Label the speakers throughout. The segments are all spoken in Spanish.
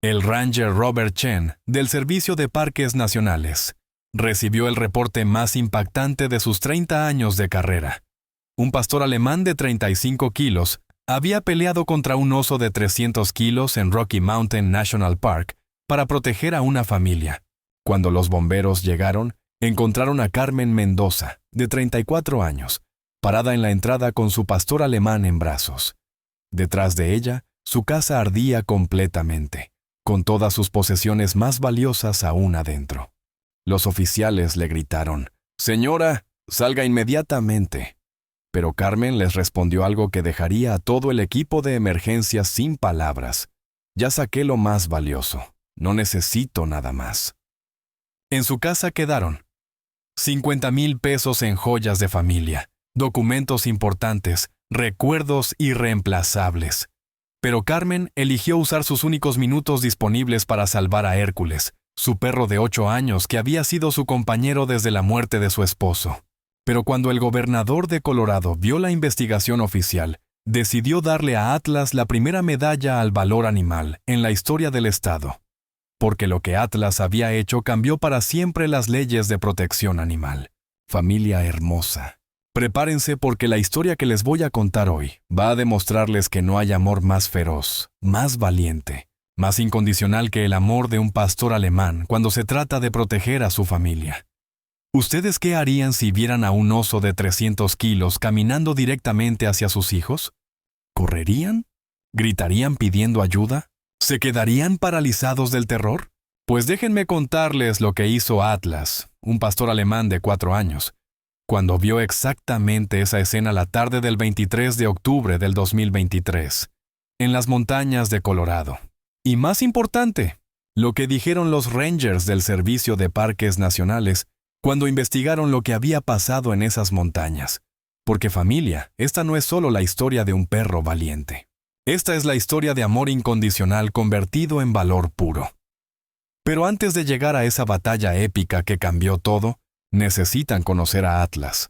Speaker 1: El ranger Robert Chen, del Servicio de Parques Nacionales, recibió el reporte más impactante de sus 30 años de carrera. Un pastor alemán de 35 kilos había peleado contra un oso de 300 kilos en Rocky Mountain National Park para proteger a una familia. Cuando los bomberos llegaron, encontraron a Carmen Mendoza, de 34 años, parada en la entrada con su pastor alemán en brazos. Detrás de ella, su casa ardía completamente, con todas sus posesiones más valiosas aún adentro. Los oficiales le gritaron: «Señora, salga inmediatamente». Pero Carmen les respondió algo que dejaría a todo el equipo de emergencias sin palabras. «Ya saqué lo más valioso. No necesito nada más». En su casa quedaron 50,000 pesos en joyas de familia, documentos importantes, recuerdos irreemplazables. Pero Carmen eligió usar sus únicos minutos disponibles para salvar a Hércules, su perro de 8 años que había sido su compañero desde la muerte de su esposo. Pero cuando el gobernador de Colorado vio la investigación oficial, decidió darle a Atlas la primera medalla al valor animal en la historia del estado. Porque lo que Atlas había hecho cambió para siempre las leyes de protección animal. Familia hermosa, prepárense porque la historia que les voy a contar hoy va a demostrarles que no hay amor más feroz, más valiente, más incondicional que el amor de un pastor alemán cuando se trata de proteger a su familia. ¿Ustedes qué harían si vieran a un oso de 300 kilos caminando directamente hacia sus hijos? ¿Correrían? ¿Gritarían pidiendo ayuda? ¿Se quedarían paralizados del terror? Pues déjenme contarles lo que hizo Atlas, un pastor alemán de 4 años, cuando vio exactamente esa escena la tarde del 23 de octubre del 2023, en las montañas de Colorado. Y más importante, lo que dijeron los Rangers del Servicio de Parques Nacionales cuando investigaron lo que había pasado en esas montañas. Porque familia, esta no es solo la historia de un perro valiente. Esta es la historia de amor incondicional convertido en valor puro. Pero antes de llegar a esa batalla épica que cambió todo, necesitan conocer a Atlas.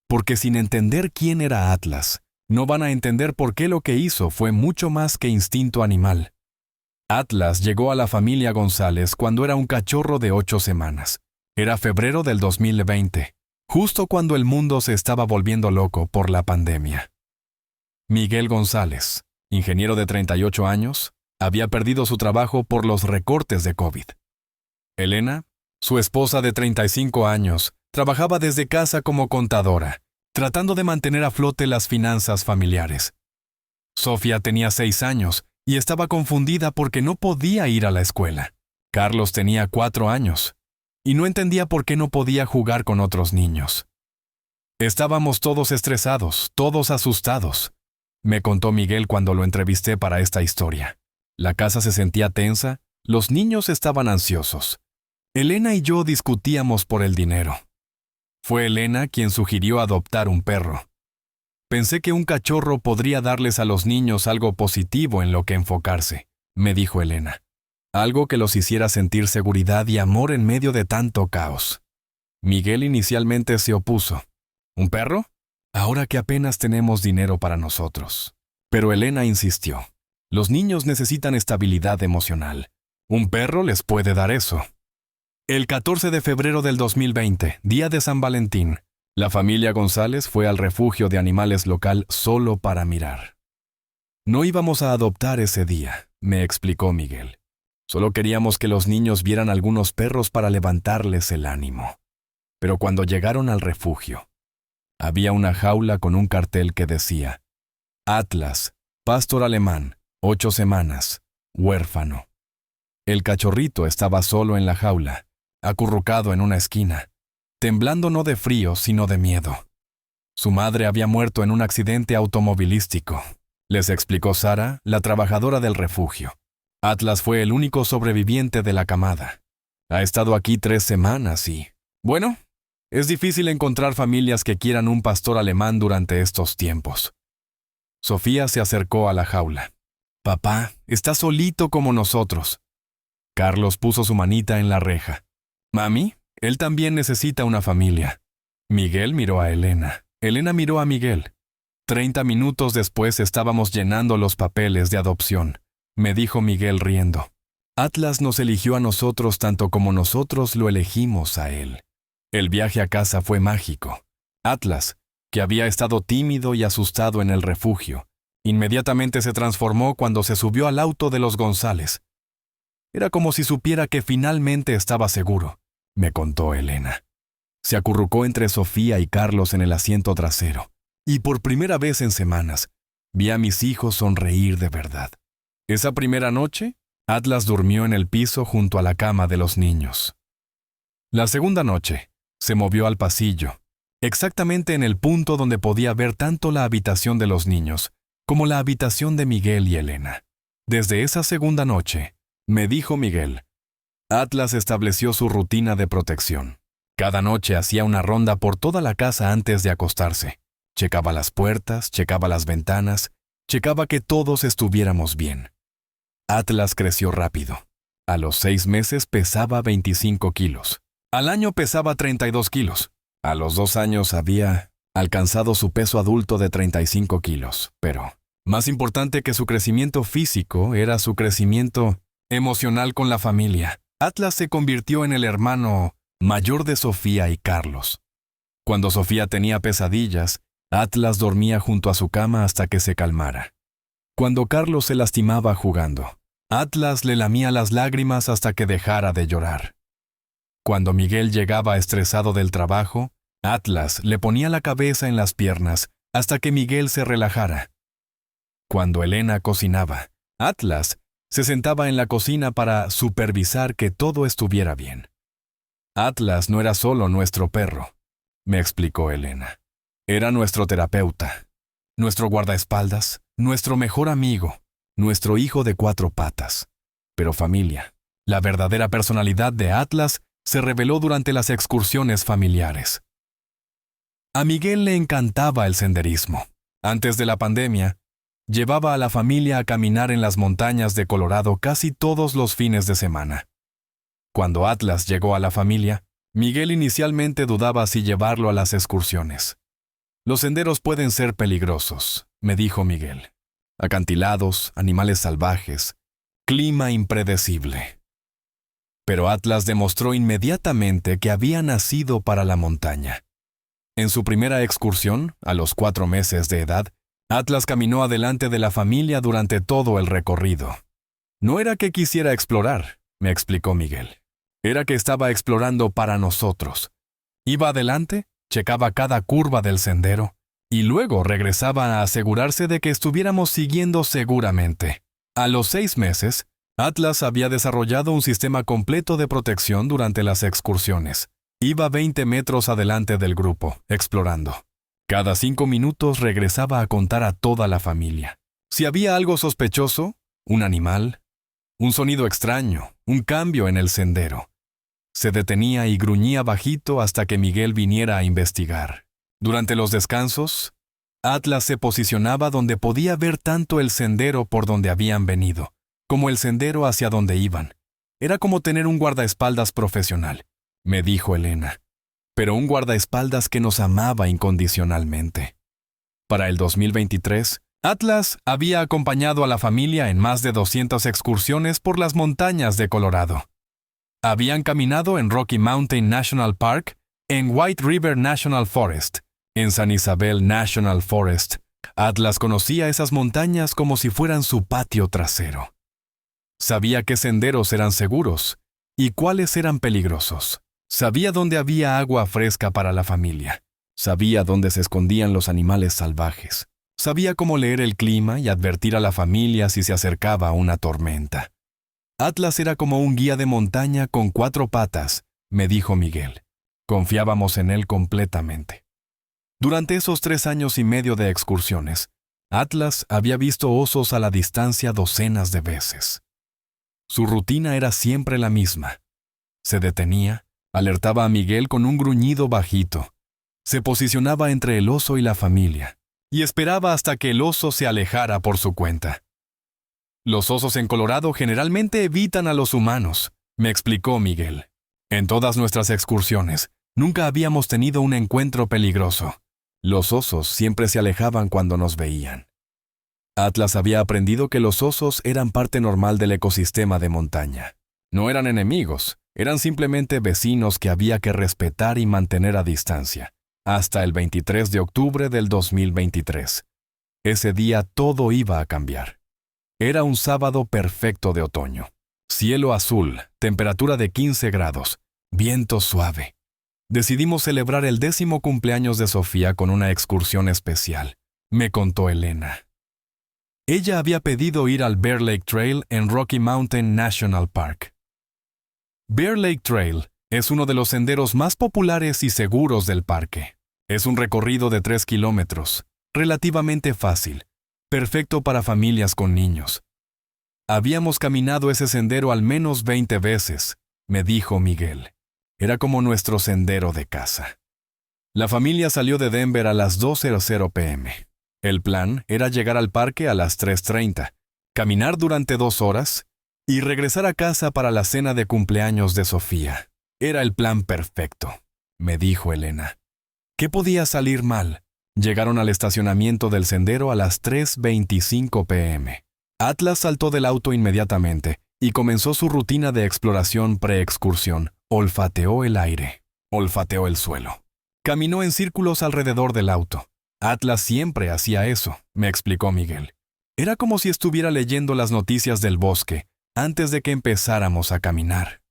Speaker 1: Porque sin entender quién era Atlas, no van a entender por qué lo que hizo fue mucho más que instinto animal. Atlas llegó a la familia González cuando era un cachorro de 8 semanas. Era febrero del 2020, justo cuando el mundo se estaba volviendo loco por la pandemia. Miguel González, ingeniero de 38 años, había perdido su trabajo por los recortes de COVID. Elena, su esposa de 35 años, trabajaba desde casa como contadora, tratando de mantener a flote las finanzas familiares. Sofía tenía 6 años y estaba confundida porque no podía ir a la escuela. Carlos tenía 4 años. Y no entendía por qué no podía jugar con otros niños. Estábamos todos estresados, todos asustados, me contó Miguel cuando lo entrevisté para esta historia. La casa se sentía tensa, los niños estaban ansiosos. Elena y yo discutíamos por el dinero. Fue Elena quien sugirió adoptar un perro. Pensé que un cachorro podría darles a los niños algo positivo en lo que enfocarse, me dijo Elena. Algo que los hiciera sentir seguridad y amor en medio de tanto caos. Miguel inicialmente se opuso. ¿Un perro? Ahora que apenas tenemos dinero para nosotros. Pero Elena insistió. Los niños necesitan estabilidad emocional. Un perro les puede dar eso. El 14 de febrero del 2020, día de San Valentín, la familia González fue al refugio de animales local solo para mirar. No íbamos a adoptar ese día, me explicó Miguel. Solo queríamos que los niños vieran algunos perros para levantarles el ánimo. Pero cuando llegaron al refugio, había una jaula con un cartel que decía: Atlas, pastor alemán, 8 semanas, huérfano. El cachorrito estaba solo en la jaula, acurrucado en una esquina, temblando no de frío, sino de miedo. Su madre había muerto en un accidente automovilístico, les explicó Sara, la trabajadora del refugio. Atlas fue el único sobreviviente de la camada. Ha estado aquí 3 semanas y... Bueno, es difícil encontrar familias que quieran un pastor alemán durante estos tiempos. Sofía se acercó a la jaula. Papá, está solito como nosotros. Carlos puso su manita en la reja. Mami, él también necesita una familia. Miguel miró a Elena. Elena miró a Miguel. 30 minutos después estábamos llenando los papeles de adopción. Me dijo Miguel riendo. Atlas nos eligió a nosotros tanto como nosotros lo elegimos a él. El viaje a casa fue mágico. Atlas, que había estado tímido y asustado en el refugio, inmediatamente se transformó cuando se subió al auto de los González. Era como si supiera que finalmente estaba seguro, me contó Elena. Se acurrucó entre Sofía y Carlos en el asiento trasero, y por primera vez en semanas, vi a mis hijos sonreír de verdad. Esa primera noche, Atlas durmió en el piso junto a la cama de los niños. La segunda noche, se movió al pasillo, exactamente en el punto donde podía ver tanto la habitación de los niños como la habitación de Miguel y Elena. Desde esa segunda noche, me dijo Miguel, Atlas estableció su rutina de protección. Cada noche hacía una ronda por toda la casa antes de acostarse. Checaba las puertas, checaba las ventanas, checaba que todos estuviéramos bien. Atlas creció rápido. A los 6 meses pesaba 25 kilos. Al año pesaba 32 kilos. A los 2 años había alcanzado su peso adulto de 35 kilos. Pero, más importante que su crecimiento físico era su crecimiento emocional con la familia. Atlas se convirtió en el hermano mayor de Sofía y Carlos. Cuando Sofía tenía pesadillas, Atlas dormía junto a su cama hasta que se calmara. Cuando Carlos se lastimaba jugando, Atlas le lamía las lágrimas hasta que dejara de llorar. Cuando Miguel llegaba estresado del trabajo, Atlas le ponía la cabeza en las piernas hasta que Miguel se relajara. Cuando Elena cocinaba, Atlas se sentaba en la cocina para supervisar que todo estuviera bien. Atlas no era solo nuestro perro, me explicó Elena. Era nuestro terapeuta, nuestro guardaespaldas, nuestro mejor amigo, nuestro hijo de 4 patas. Pero familia, la verdadera personalidad de Atlas se reveló durante las excursiones familiares. A Miguel le encantaba el senderismo. Antes de la pandemia, llevaba a la familia a caminar en las montañas de Colorado casi todos los fines de semana. Cuando Atlas llegó a la familia, Miguel inicialmente dudaba si llevarlo a las excursiones. Los senderos pueden ser peligrosos, me dijo Miguel. Acantilados, animales salvajes, clima impredecible. Pero Atlas demostró inmediatamente que había nacido para la montaña. En su primera excursión, a los 4 meses de edad, Atlas caminó adelante de la familia durante todo el recorrido. No era que quisiera explorar, me explicó Miguel. Era que estaba explorando para nosotros. Iba adelante, checaba cada curva del sendero, y luego regresaba a asegurarse de que estuviéramos siguiendo seguramente. A los 6 meses, Atlas había desarrollado un sistema completo de protección durante las excursiones. Iba 20 metros adelante del grupo, explorando. Cada 5 minutos regresaba a contar a toda la familia. Si había algo sospechoso, un animal, un sonido extraño, un cambio en el sendero. Se detenía y gruñía bajito hasta que Miguel viniera a investigar. Durante los descansos, Atlas se posicionaba donde podía ver tanto el sendero por donde habían venido, como el sendero hacia donde iban. Era como tener un guardaespaldas profesional, me dijo Elena, pero un guardaespaldas que nos amaba incondicionalmente. Para el 2023, Atlas había acompañado a la familia en más de 200 excursiones por las montañas de Colorado. Habían caminado en Rocky Mountain National Park, en White River National Forest, en San Isabel National Forest. Atlas conocía esas montañas como si fueran su patio trasero. Sabía qué senderos eran seguros y cuáles eran peligrosos. Sabía dónde había agua fresca para la familia. Sabía dónde se escondían los animales salvajes. Sabía cómo leer el clima y advertir a la familia si se acercaba una tormenta. Atlas era como un guía de montaña con 4 patas, me dijo Miguel. Confiábamos en él completamente. Durante esos 3 años y medio de excursiones, Atlas había visto osos a la distancia docenas de veces. Su rutina era siempre la misma. Se detenía, alertaba a Miguel con un gruñido bajito. Se posicionaba entre el oso y la familia, y esperaba hasta que el oso se alejara por su cuenta. Los osos en Colorado generalmente evitan a los humanos, me explicó Miguel. En todas nuestras excursiones, nunca habíamos tenido un encuentro peligroso. Los osos siempre se alejaban cuando nos veían. Atlas había aprendido que los osos eran parte normal del ecosistema de montaña. No eran enemigos, eran simplemente vecinos que había que respetar y mantener a distancia, hasta el 23 de octubre del 2023. Ese día todo iba a cambiar. Era un sábado perfecto de otoño. Cielo azul, temperatura de 15 grados, viento suave. Decidimos celebrar el 10º cumpleaños de Sofía con una excursión especial, me contó Elena. Ella había pedido ir al Bear Lake Trail en Rocky Mountain National Park. Bear Lake Trail es uno de los senderos más populares y seguros del parque. Es un recorrido de 3 kilómetros, relativamente fácil, perfecto para familias con niños. Habíamos caminado ese sendero al menos 20 veces, me dijo Miguel. Era como nuestro sendero de casa. La familia salió de Denver a las 2:00 p.m. El plan era llegar al parque a las 3:30, caminar durante 2 horas y regresar a casa para la cena de cumpleaños de Sofía. Era el plan perfecto, me dijo Elena. ¿Qué podía salir mal? Llegaron al estacionamiento del sendero a las 3:25 p.m. Atlas saltó del auto inmediatamente y comenzó su rutina de exploración pre-excursión. Olfateó el aire, olfateó el suelo. Caminó en círculos alrededor del auto. Atlas siempre hacía eso, me explicó Miguel. Era como si estuviera leyendo las noticias del bosque antes de que empezáramos a caminar.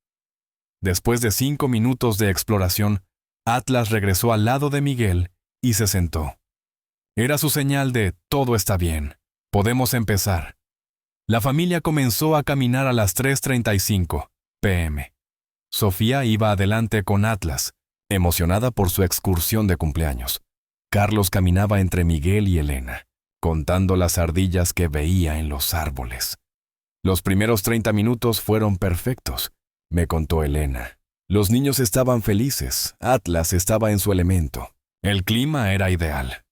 Speaker 1: Después de 5 minutos de exploración, Atlas regresó al lado de Miguel y se sentó. Era su señal de todo está bien, podemos empezar. La familia comenzó a caminar a las 3:35 p.m. Sofía iba adelante con Atlas, emocionada por su excursión de cumpleaños. Carlos caminaba entre Miguel y Elena, contando las ardillas que veía en los árboles. Los primeros 30 minutos fueron perfectos, me contó Elena. Los niños estaban felices, Atlas estaba en su elemento. El clima era ideal.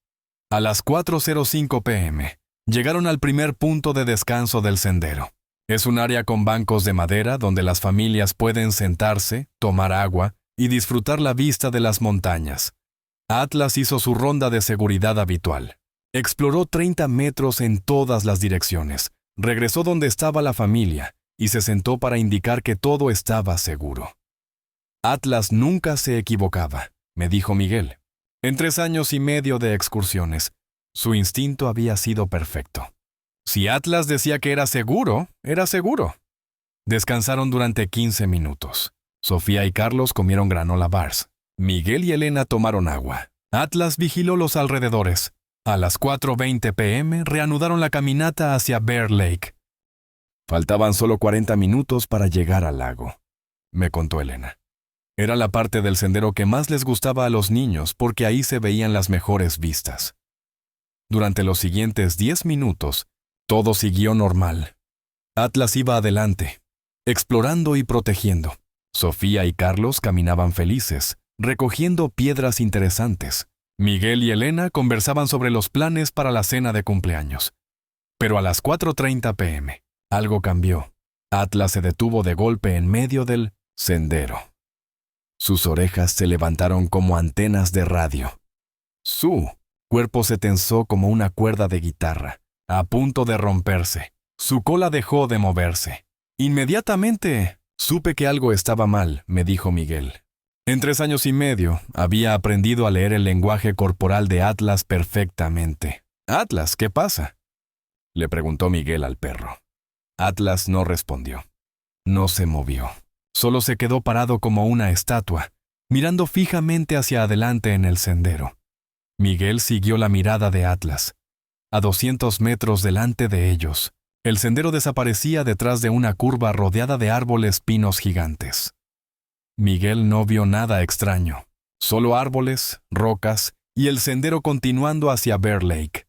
Speaker 1: A las 4:05 p.m., llegaron al primer punto de descanso del sendero. Es un área con bancos de madera donde las familias pueden sentarse, tomar agua y disfrutar la vista de las montañas. Atlas hizo su ronda de seguridad habitual. Exploró 30 metros en todas las direcciones, regresó donde estaba la familia y se sentó para indicar que todo estaba seguro. Atlas nunca se equivocaba, me dijo Miguel. En 3 años y medio de excursiones, su instinto había sido perfecto. Si Atlas decía que era seguro, era seguro. Descansaron durante 15 minutos. Sofía y Carlos comieron granola bars. Miguel y Elena tomaron agua. Atlas vigiló los alrededores. A las 4:20 p.m. reanudaron la caminata hacia Bear Lake. Faltaban solo 40 minutos para llegar al lago, me contó Elena. Era la parte del sendero que más les gustaba a los niños porque ahí se veían las mejores vistas. Durante los siguientes 10 minutos, todo siguió normal. Atlas iba adelante, explorando y protegiendo. Sofía y Carlos caminaban felices, recogiendo piedras interesantes. Miguel y Elena conversaban sobre los planes para la cena de cumpleaños. Pero a las 4:30 p.m., algo cambió. Atlas se detuvo de golpe en medio del sendero. Sus orejas se levantaron como antenas de radio. Su cuerpo se tensó como una cuerda de guitarra, a punto de romperse. Su cola dejó de moverse. Inmediatamente supe que algo estaba mal, me dijo Miguel. En 3 años y medio había aprendido a leer el lenguaje corporal de Atlas perfectamente. «Atlas, ¿qué pasa?», le preguntó Miguel al perro. Atlas no respondió. No se movió. Solo se quedó parado como una estatua, mirando fijamente hacia adelante en el sendero. Miguel siguió la mirada de Atlas. A 200 metros delante de ellos, el sendero desaparecía detrás de una curva rodeada de árboles pinos gigantes. Miguel no vio nada extraño, solo árboles, rocas y el sendero continuando hacia Bear Lake.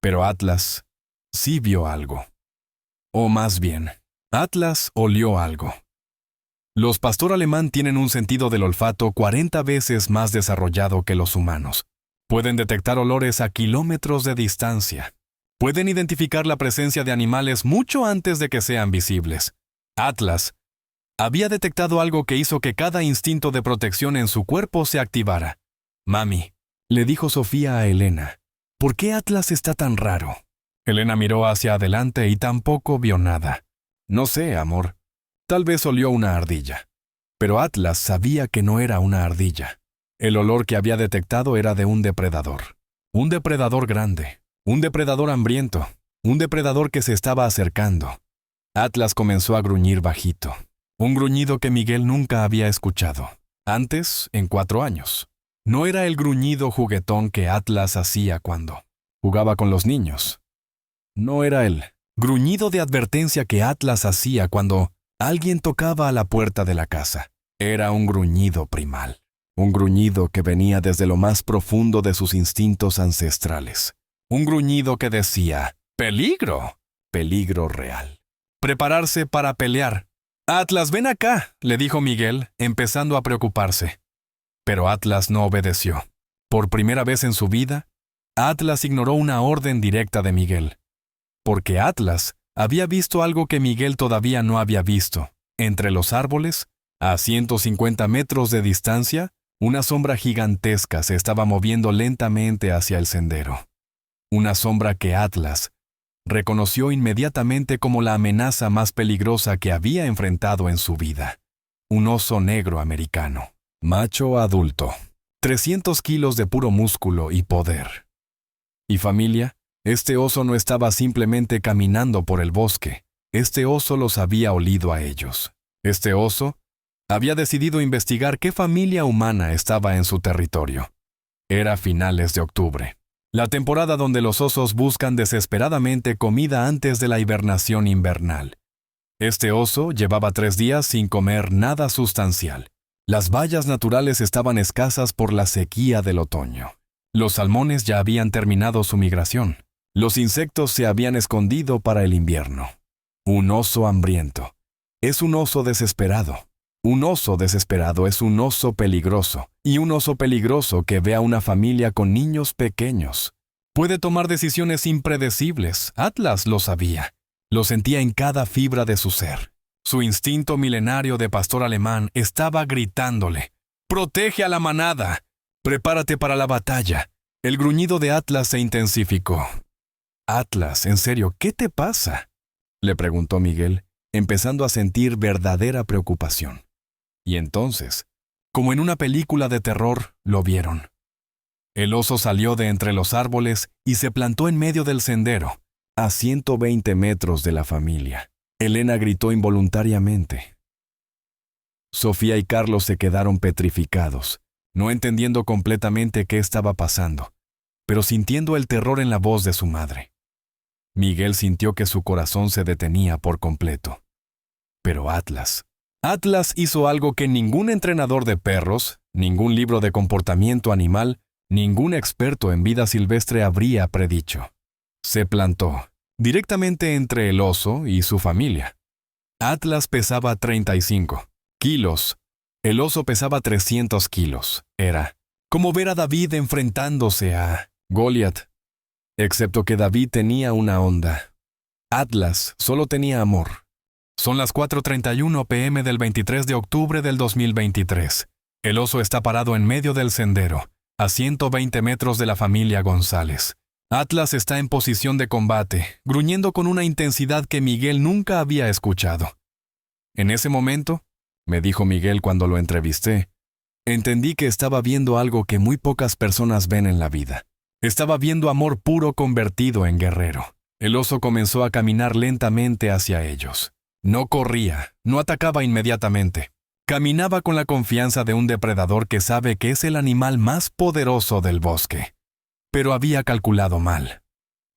Speaker 1: Pero Atlas sí vio algo. O más bien, Atlas olió algo. Los pastor alemán tienen un sentido del olfato 40 veces más desarrollado que los humanos. Pueden detectar olores a kilómetros de distancia. Pueden identificar la presencia de animales mucho antes de que sean visibles. Atlas había detectado algo que hizo que cada instinto de protección en su cuerpo se activara. «Mami», le dijo Sofía a Elena, «¿por qué Atlas está tan raro?». Elena miró hacia adelante y tampoco vio nada. No sé, amor. Tal vez olió una ardilla. Pero Atlas sabía que no era una ardilla. El olor que había detectado era de un depredador. Un depredador grande. Un depredador hambriento. Un depredador que se estaba acercando. Atlas comenzó a gruñir bajito. Un gruñido que Miguel nunca había escuchado. Antes, en 4 años. No era el gruñido juguetón que Atlas hacía cuando jugaba con los niños. No era el gruñido de advertencia que Atlas hacía cuando alguien tocaba a la puerta de la casa. Era un gruñido primal. Un gruñido que venía desde lo más profundo de sus instintos ancestrales. Un gruñido que decía, ¡peligro! Peligro real. Prepararse para pelear. Atlas, ven acá, le dijo Miguel, empezando a preocuparse. Pero Atlas no obedeció. Por primera vez en su vida, Atlas ignoró una orden directa de Miguel. Porque Atlas había visto algo que Miguel todavía no había visto. Entre los árboles, a 150 metros de distancia, una sombra gigantesca se estaba moviendo lentamente hacia el sendero. Una sombra que Atlas reconoció inmediatamente como la amenaza más peligrosa que había enfrentado en su vida. Un oso negro americano, macho adulto, 300 kilos de puro músculo y poder. Y familia, este oso no estaba simplemente caminando por el bosque, este oso los había olido a ellos. Este oso había decidido investigar qué familia humana estaba en su territorio. Era finales de octubre, la temporada donde los osos buscan desesperadamente comida antes de la hibernación invernal. Este oso llevaba 3 días sin comer nada sustancial. Las bayas naturales estaban escasas por la sequía del otoño. Los salmones ya habían terminado su migración. Los insectos se habían escondido para el invierno. Un oso hambriento. Es un oso desesperado. Un oso desesperado es un oso peligroso, y un oso peligroso que ve a una familia con niños pequeños. Puede tomar decisiones impredecibles. Atlas lo sabía. Lo sentía en cada fibra de su ser. Su instinto milenario de pastor alemán estaba gritándole: ¡protege a la manada! ¡Prepárate para la batalla! El gruñido de Atlas se intensificó. Atlas, en serio, ¿qué te pasa?, le preguntó Miguel, empezando a sentir verdadera preocupación. Y entonces, como en una película de terror, lo vieron. El oso salió de entre los árboles y se plantó en medio del sendero, a 120 metros de la familia. Elena gritó involuntariamente. Sofía y Carlos se quedaron petrificados, no entendiendo completamente qué estaba pasando, pero sintiendo el terror en la voz de su madre. Miguel sintió que su corazón se detenía por completo. Pero Atlas hizo algo que ningún entrenador de perros, ningún libro de comportamiento animal, ningún experto en vida silvestre habría predicho. Se plantó directamente entre el oso y su familia. Atlas pesaba 35 kilos. El oso pesaba 300 kilos. Era como ver a David enfrentándose a Goliat. Excepto que David tenía una onda. Atlas solo tenía amor. Son las 4:31 p.m. del 23 de octubre del 2023. El oso está parado en medio del sendero, a 120 metros de la familia González. Atlas está en posición de combate, gruñendo con una intensidad que Miguel nunca había escuchado. En ese momento, me dijo Miguel cuando lo entrevisté, entendí que estaba viendo algo que muy pocas personas ven en la vida. Estaba viendo amor puro convertido en guerrero. El oso comenzó a caminar lentamente hacia ellos. No corría, no atacaba inmediatamente. Caminaba con la confianza de un depredador que sabe que es el animal más poderoso del bosque. Pero había calculado mal,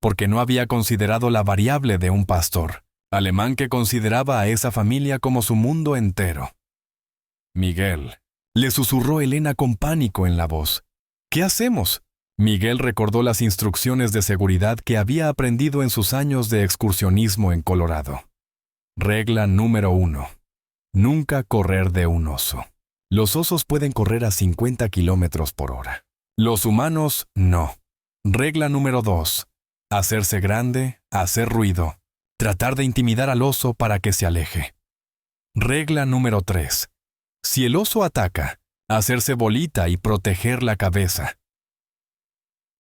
Speaker 1: porque no había considerado la variable de un pastor alemán que consideraba a esa familia como su mundo entero. Miguel, le susurró Elena con pánico en la voz. ¿Qué hacemos? Miguel recordó las instrucciones de seguridad que había aprendido en sus años de excursionismo en Colorado. Regla número 1. Nunca correr de un oso. Los osos pueden correr a 50 kilómetros por hora. Los humanos, no. Regla número 2. Hacerse grande, hacer ruido. Tratar de intimidar al oso para que se aleje. Regla número 3. Si el oso ataca, hacerse bolita y proteger la cabeza.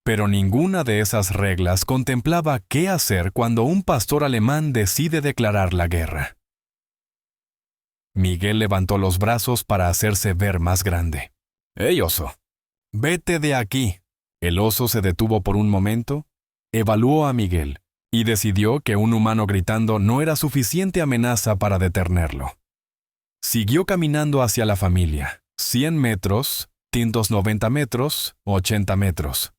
Speaker 1: Pero ninguna de esas reglas contemplaba qué hacer cuando un pastor alemán decide declarar la guerra. Miguel levantó los brazos para hacerse ver más grande. «¡Ey, oso! ¡Vete de aquí!». El oso se detuvo por un momento, evaluó a Miguel y decidió que un humano gritando no era suficiente amenaza para detenerlo. Siguió caminando hacia la familia. 100 metros, 190 metros, 80 metros.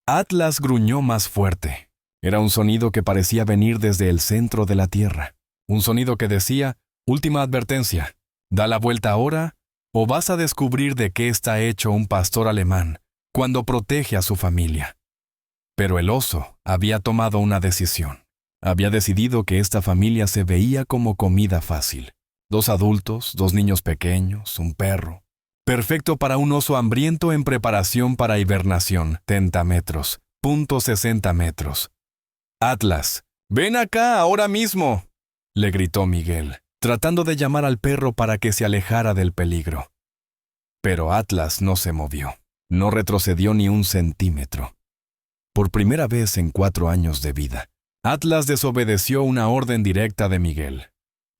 Speaker 1: Atlas gruñó más fuerte. Era un sonido que parecía venir desde el centro de la tierra. Un sonido que decía: «Última advertencia, da la vuelta ahora o vas a descubrir de qué está hecho un pastor alemán cuando protege a su familia». Pero el oso había tomado una decisión. Había decidido que esta familia se veía como comida fácil. 2 adultos, 2 niños pequeños, un perro. Perfecto para un oso hambriento en preparación para hibernación. 30 metros, .60 metros. «Atlas, ven acá ahora mismo», le gritó Miguel, tratando de llamar al perro para que se alejara del peligro. Pero Atlas no se movió. No retrocedió ni un centímetro. Por primera vez en 4 años de vida, Atlas desobedeció una orden directa de Miguel.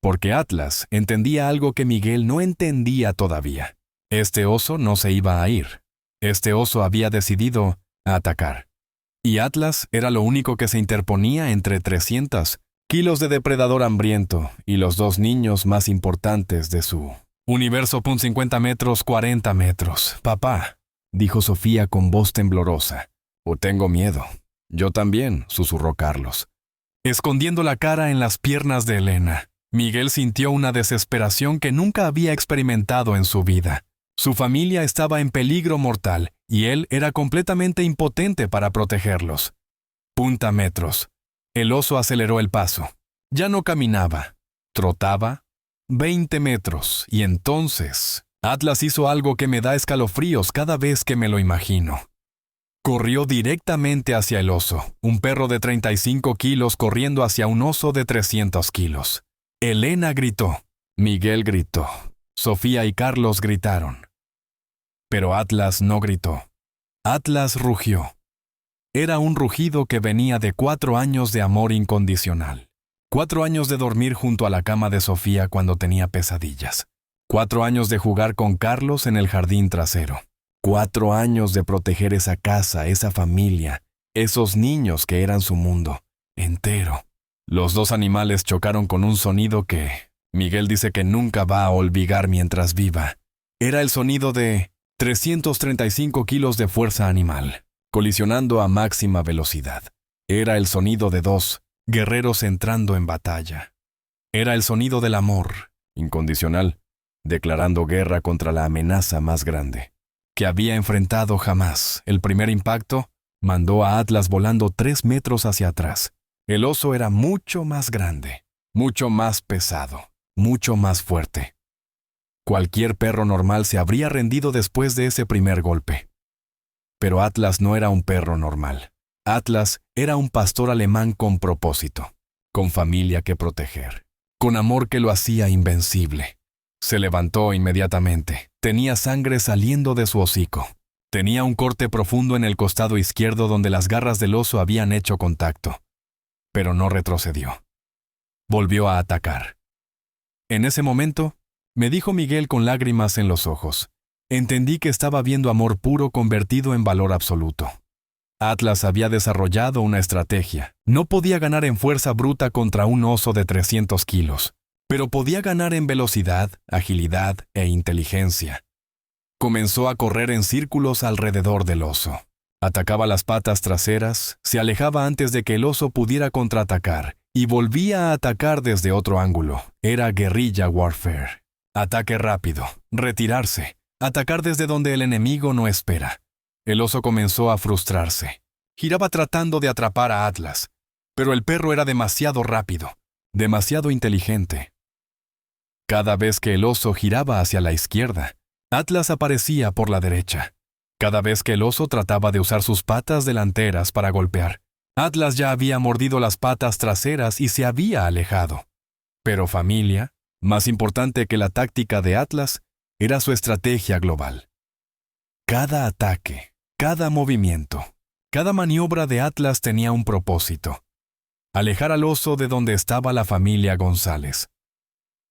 Speaker 1: Porque Atlas entendía algo que Miguel no entendía todavía. Este oso no se iba a ir. Este oso había decidido atacar. Y Atlas era lo único que se interponía entre 300 kilos de depredador hambriento y los 2 niños más importantes de su universo. 50 metros, 40 metros. «Papá», dijo Sofía con voz temblorosa. «O tengo miedo». «Yo también», susurró Carlos, escondiendo la cara en las piernas de Elena. Miguel sintió una desesperación que nunca había experimentado en su vida. Su familia estaba en peligro mortal y él era completamente impotente para protegerlos. 50 metros. El oso aceleró el paso. Ya no caminaba, trotaba. 20 metros, y entonces Atlas hizo algo que me da escalofríos cada vez que me lo imagino. Corrió directamente hacia el oso, un perro de 35 kilos corriendo hacia un oso de 300 kilos. Elena gritó, Miguel gritó, Sofía y Carlos gritaron. Pero Atlas no gritó. Atlas rugió. Era un rugido que venía de 4 años de amor incondicional. 4 años de dormir junto a la cama de Sofía cuando tenía pesadillas. 4 años de jugar con Carlos en el jardín trasero. 4 años de proteger esa casa, esa familia, esos niños que eran su mundo entero. Los 2 animales chocaron con un sonido que Miguel dice que nunca va a olvidar mientras viva. Era el sonido de 335 kilos de fuerza animal, colisionando a máxima velocidad. Era el sonido de 2 guerreros entrando en batalla. Era el sonido del amor incondicional, declarando guerra contra la amenaza más grande que había enfrentado jamás. El primer impacto mandó a Atlas volando 3 metros hacia atrás. El oso era mucho más grande, mucho más pesado, mucho más fuerte. Cualquier perro normal se habría rendido después de ese primer golpe. Pero Atlas no era un perro normal. Atlas era un pastor alemán con propósito, con familia que proteger, con amor que lo hacía invencible. Se levantó inmediatamente. Tenía sangre saliendo de su hocico. Tenía un corte profundo en el costado izquierdo donde las garras del oso habían hecho contacto. Pero no retrocedió. Volvió a atacar. En ese momento, me dijo Miguel con lágrimas en los ojos, entendí que estaba viendo amor puro convertido en valor absoluto. Atlas había desarrollado una estrategia. No podía ganar en fuerza bruta contra un oso de 300 kilos, pero podía ganar en velocidad, agilidad e inteligencia. Comenzó a correr en círculos alrededor del oso. Atacaba las patas traseras, se alejaba antes de que el oso pudiera contraatacar y volvía a atacar desde otro ángulo. Era guerrilla warfare. Ataque rápido, retirarse, atacar desde donde el enemigo no espera. El oso comenzó a frustrarse. Giraba tratando de atrapar a Atlas, pero el perro era demasiado rápido, demasiado inteligente. Cada vez que el oso giraba hacia la izquierda, Atlas aparecía por la derecha. Cada vez que el oso trataba de usar sus patas delanteras para golpear, Atlas ya había mordido las patas traseras y se había alejado. Pero familia, más importante que la táctica de Atlas, era su estrategia global. Cada ataque, Cada movimiento, cada maniobra de Atlas tenía un propósito: alejar al oso de donde estaba la familia González.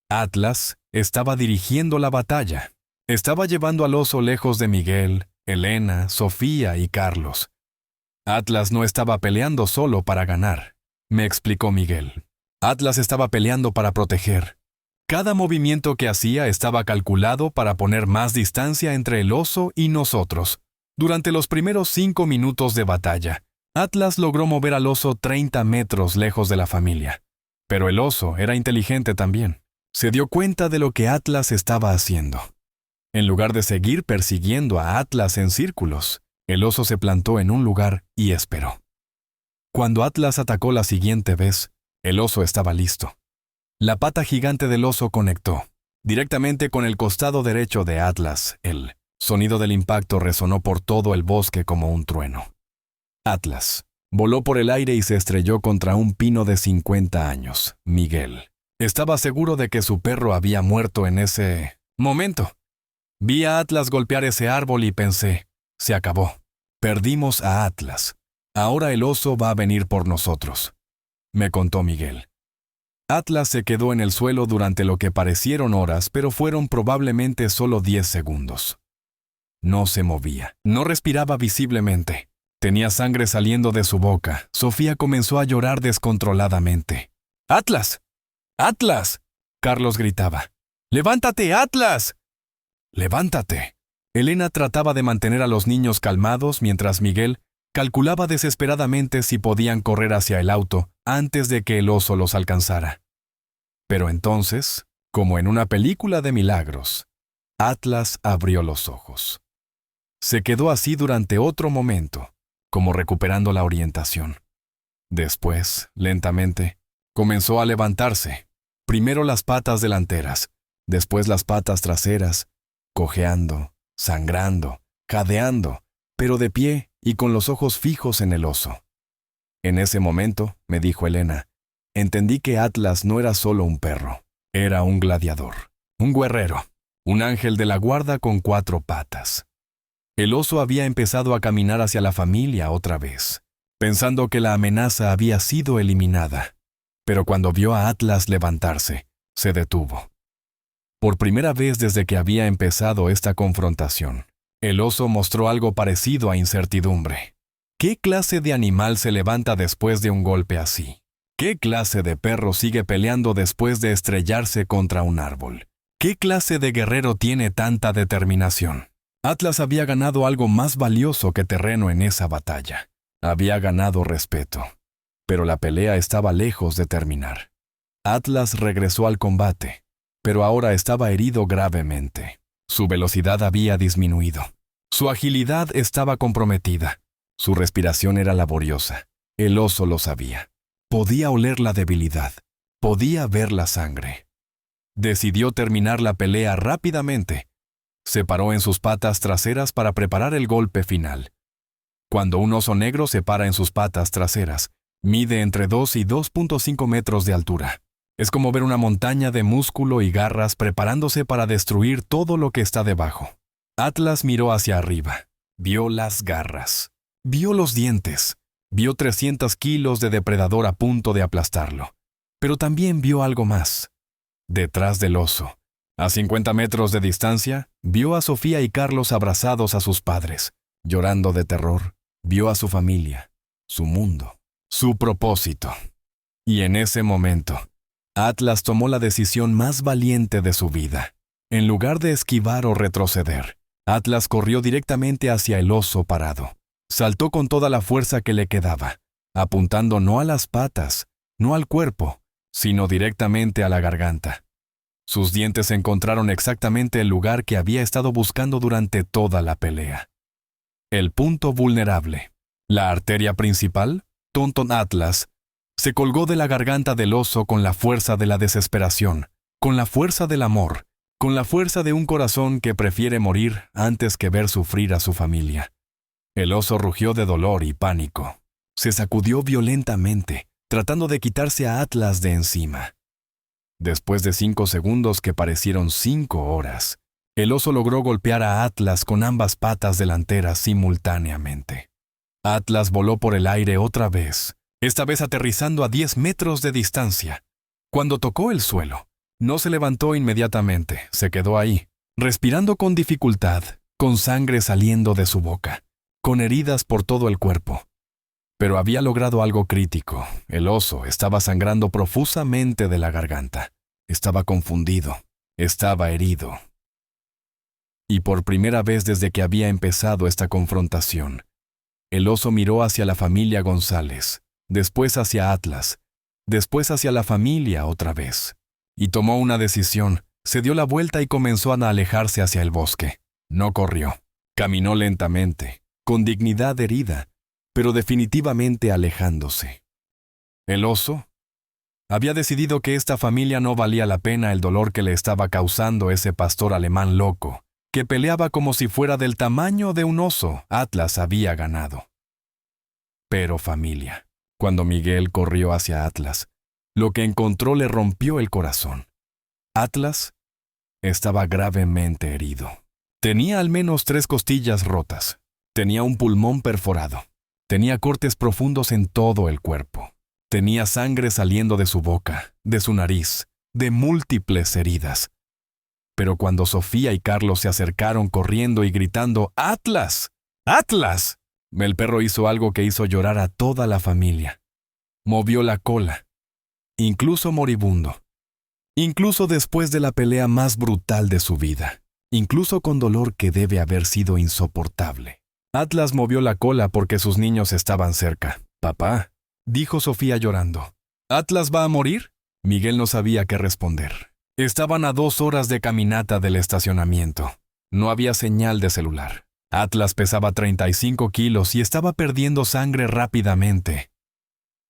Speaker 1: Atlas estaba dirigiendo la batalla. Estaba llevando al oso lejos de Miguel, Elena, Sofía y Carlos. Atlas no estaba peleando solo para ganar, me explicó Miguel. Atlas estaba peleando para proteger. Cada movimiento que hacía estaba calculado para poner más distancia entre el oso y nosotros. Durante los primeros 5 minutos de batalla, Atlas logró mover al oso 30 metros lejos de la familia. Pero el oso era inteligente también. Se dio cuenta de lo que Atlas estaba haciendo. En lugar de seguir persiguiendo a Atlas en círculos, el oso se plantó en un lugar y esperó. Cuando Atlas atacó la siguiente vez, el oso estaba listo. La pata gigante del oso conectó directamente con el costado derecho de Atlas. El sonido del impacto resonó por todo el bosque como un trueno. Atlas voló por el aire y se estrelló contra un pino de 50 años. Miguel estaba seguro de que su perro había muerto en ese momento. Vi a Atlas golpear ese árbol y pensé, se acabó. Perdimos a Atlas. Ahora el oso va a venir por nosotros, me contó Miguel. Atlas se quedó en el suelo durante lo que parecieron horas, pero fueron probablemente solo 10 segundos. No se movía, no respiraba visiblemente. Tenía sangre saliendo de su boca. Sofía comenzó a llorar descontroladamente. ¡Atlas! ¡Atlas!, Carlos gritaba. ¡Levántate, Atlas! ¡Levántate! Elena trataba de mantener a los niños calmados mientras Miguel calculaba desesperadamente si podían correr hacia el auto antes de que el oso los alcanzara. Pero entonces, como en una película de milagros, Atlas abrió los ojos. Se quedó así durante otro momento, como recuperando la orientación. Después, lentamente, comenzó a levantarse. Primero las patas delanteras, después las patas traseras, cojeando, sangrando, jadeando, pero de pie y con los ojos fijos en el oso. En ese momento, me dijo Elena, entendí que Atlas no era solo un perro, era un gladiador, un guerrero, un ángel de la guarda con 4 patas. El oso había empezado a caminar hacia la familia otra vez, pensando que la amenaza había sido eliminada. Pero cuando vio a Atlas levantarse, se detuvo. Por primera vez desde que había empezado esta confrontación, el oso mostró algo parecido a incertidumbre. ¿Qué clase de animal se levanta después de un golpe así? ¿Qué clase de perro sigue peleando después de estrellarse contra un árbol? ¿Qué clase de guerrero tiene tanta determinación? Atlas había ganado algo más valioso que terreno en esa batalla. Había ganado respeto. Pero la pelea estaba lejos de terminar. Atlas regresó al combate, pero ahora estaba herido gravemente. Su velocidad había disminuido. Su agilidad estaba comprometida. Su respiración era laboriosa. El oso lo sabía. Podía oler la debilidad. Podía ver la sangre. Decidió terminar la pelea rápidamente. Se paró en sus patas traseras para preparar el golpe final. Cuando un oso negro se para en sus patas traseras, mide entre 2 y 2.5 metros de altura. Es como ver una montaña de músculo y garras preparándose para destruir todo lo que está debajo. Atlas miró hacia arriba. Vio las garras. Vio los dientes. Vio 300 kilos de depredador a punto de aplastarlo. Pero también vio algo más. Detrás del oso, a 50 metros de distancia, vio a Sofía y Carlos abrazados a sus padres. Llorando de terror, vio a su familia, su mundo, su propósito. Y en ese momento, Atlas tomó la decisión más valiente de su vida. En lugar de esquivar o retroceder, Atlas corrió directamente hacia el oso parado. Saltó con toda la fuerza que le quedaba, apuntando no a las patas, no al cuerpo, sino directamente a la garganta. Sus dientes encontraron exactamente el lugar que había estado buscando durante toda la pelea. El punto vulnerable, la arteria principal, Tonton Atlas, se colgó de la garganta del oso con la fuerza de la desesperación, con la fuerza del amor, con la fuerza de un corazón que prefiere morir antes que ver sufrir a su familia. El oso rugió de dolor y pánico. Se sacudió violentamente, tratando de quitarse a Atlas de encima. Después de 5 segundos que parecieron 5 horas, El oso logró golpear a Atlas con ambas patas delanteras simultáneamente. Atlas voló por el aire otra vez, esta vez aterrizando a 10 metros de distancia. Cuando tocó el suelo, no se levantó inmediatamente, se quedó ahí, respirando con dificultad, con sangre saliendo de su boca, con heridas por todo el cuerpo. Pero había logrado algo crítico. El oso estaba sangrando profusamente de la garganta. Estaba confundido, estaba herido. Y por primera vez desde que había empezado esta confrontación, el oso miró hacia la familia González, después hacia Atlas, después hacia la familia otra vez. Y tomó una decisión, se dio la vuelta y comenzó a alejarse hacia el bosque. No corrió, caminó lentamente, con dignidad herida, pero definitivamente alejándose. El oso había decidido que esta familia no valía la pena el dolor que le estaba causando ese pastor alemán loco, que peleaba como si fuera del tamaño de un oso. Atlas había ganado. Pero familia. Cuando Miguel corrió hacia Atlas, lo que encontró le rompió el corazón. Atlas estaba gravemente herido. Tenía al menos 3 costillas rotas. Tenía un pulmón perforado. Tenía cortes profundos en todo el cuerpo. Tenía sangre saliendo de su boca, de su nariz, de múltiples heridas. Pero cuando Sofía y Carlos se acercaron corriendo y gritando ¡Atlas! ¡Atlas!, el perro hizo algo que hizo llorar a toda la familia. Movió la cola, incluso moribundo, incluso después de la pelea más brutal de su vida, incluso con dolor que debe haber sido insoportable. Atlas movió la cola porque sus niños estaban cerca. «Papá», dijo Sofía llorando. «¿Atlas va a morir?». Miguel no sabía qué responder. Estaban a 2 horas de caminata del estacionamiento. No había señal de celular. Atlas pesaba 35 kilos y estaba perdiendo sangre rápidamente.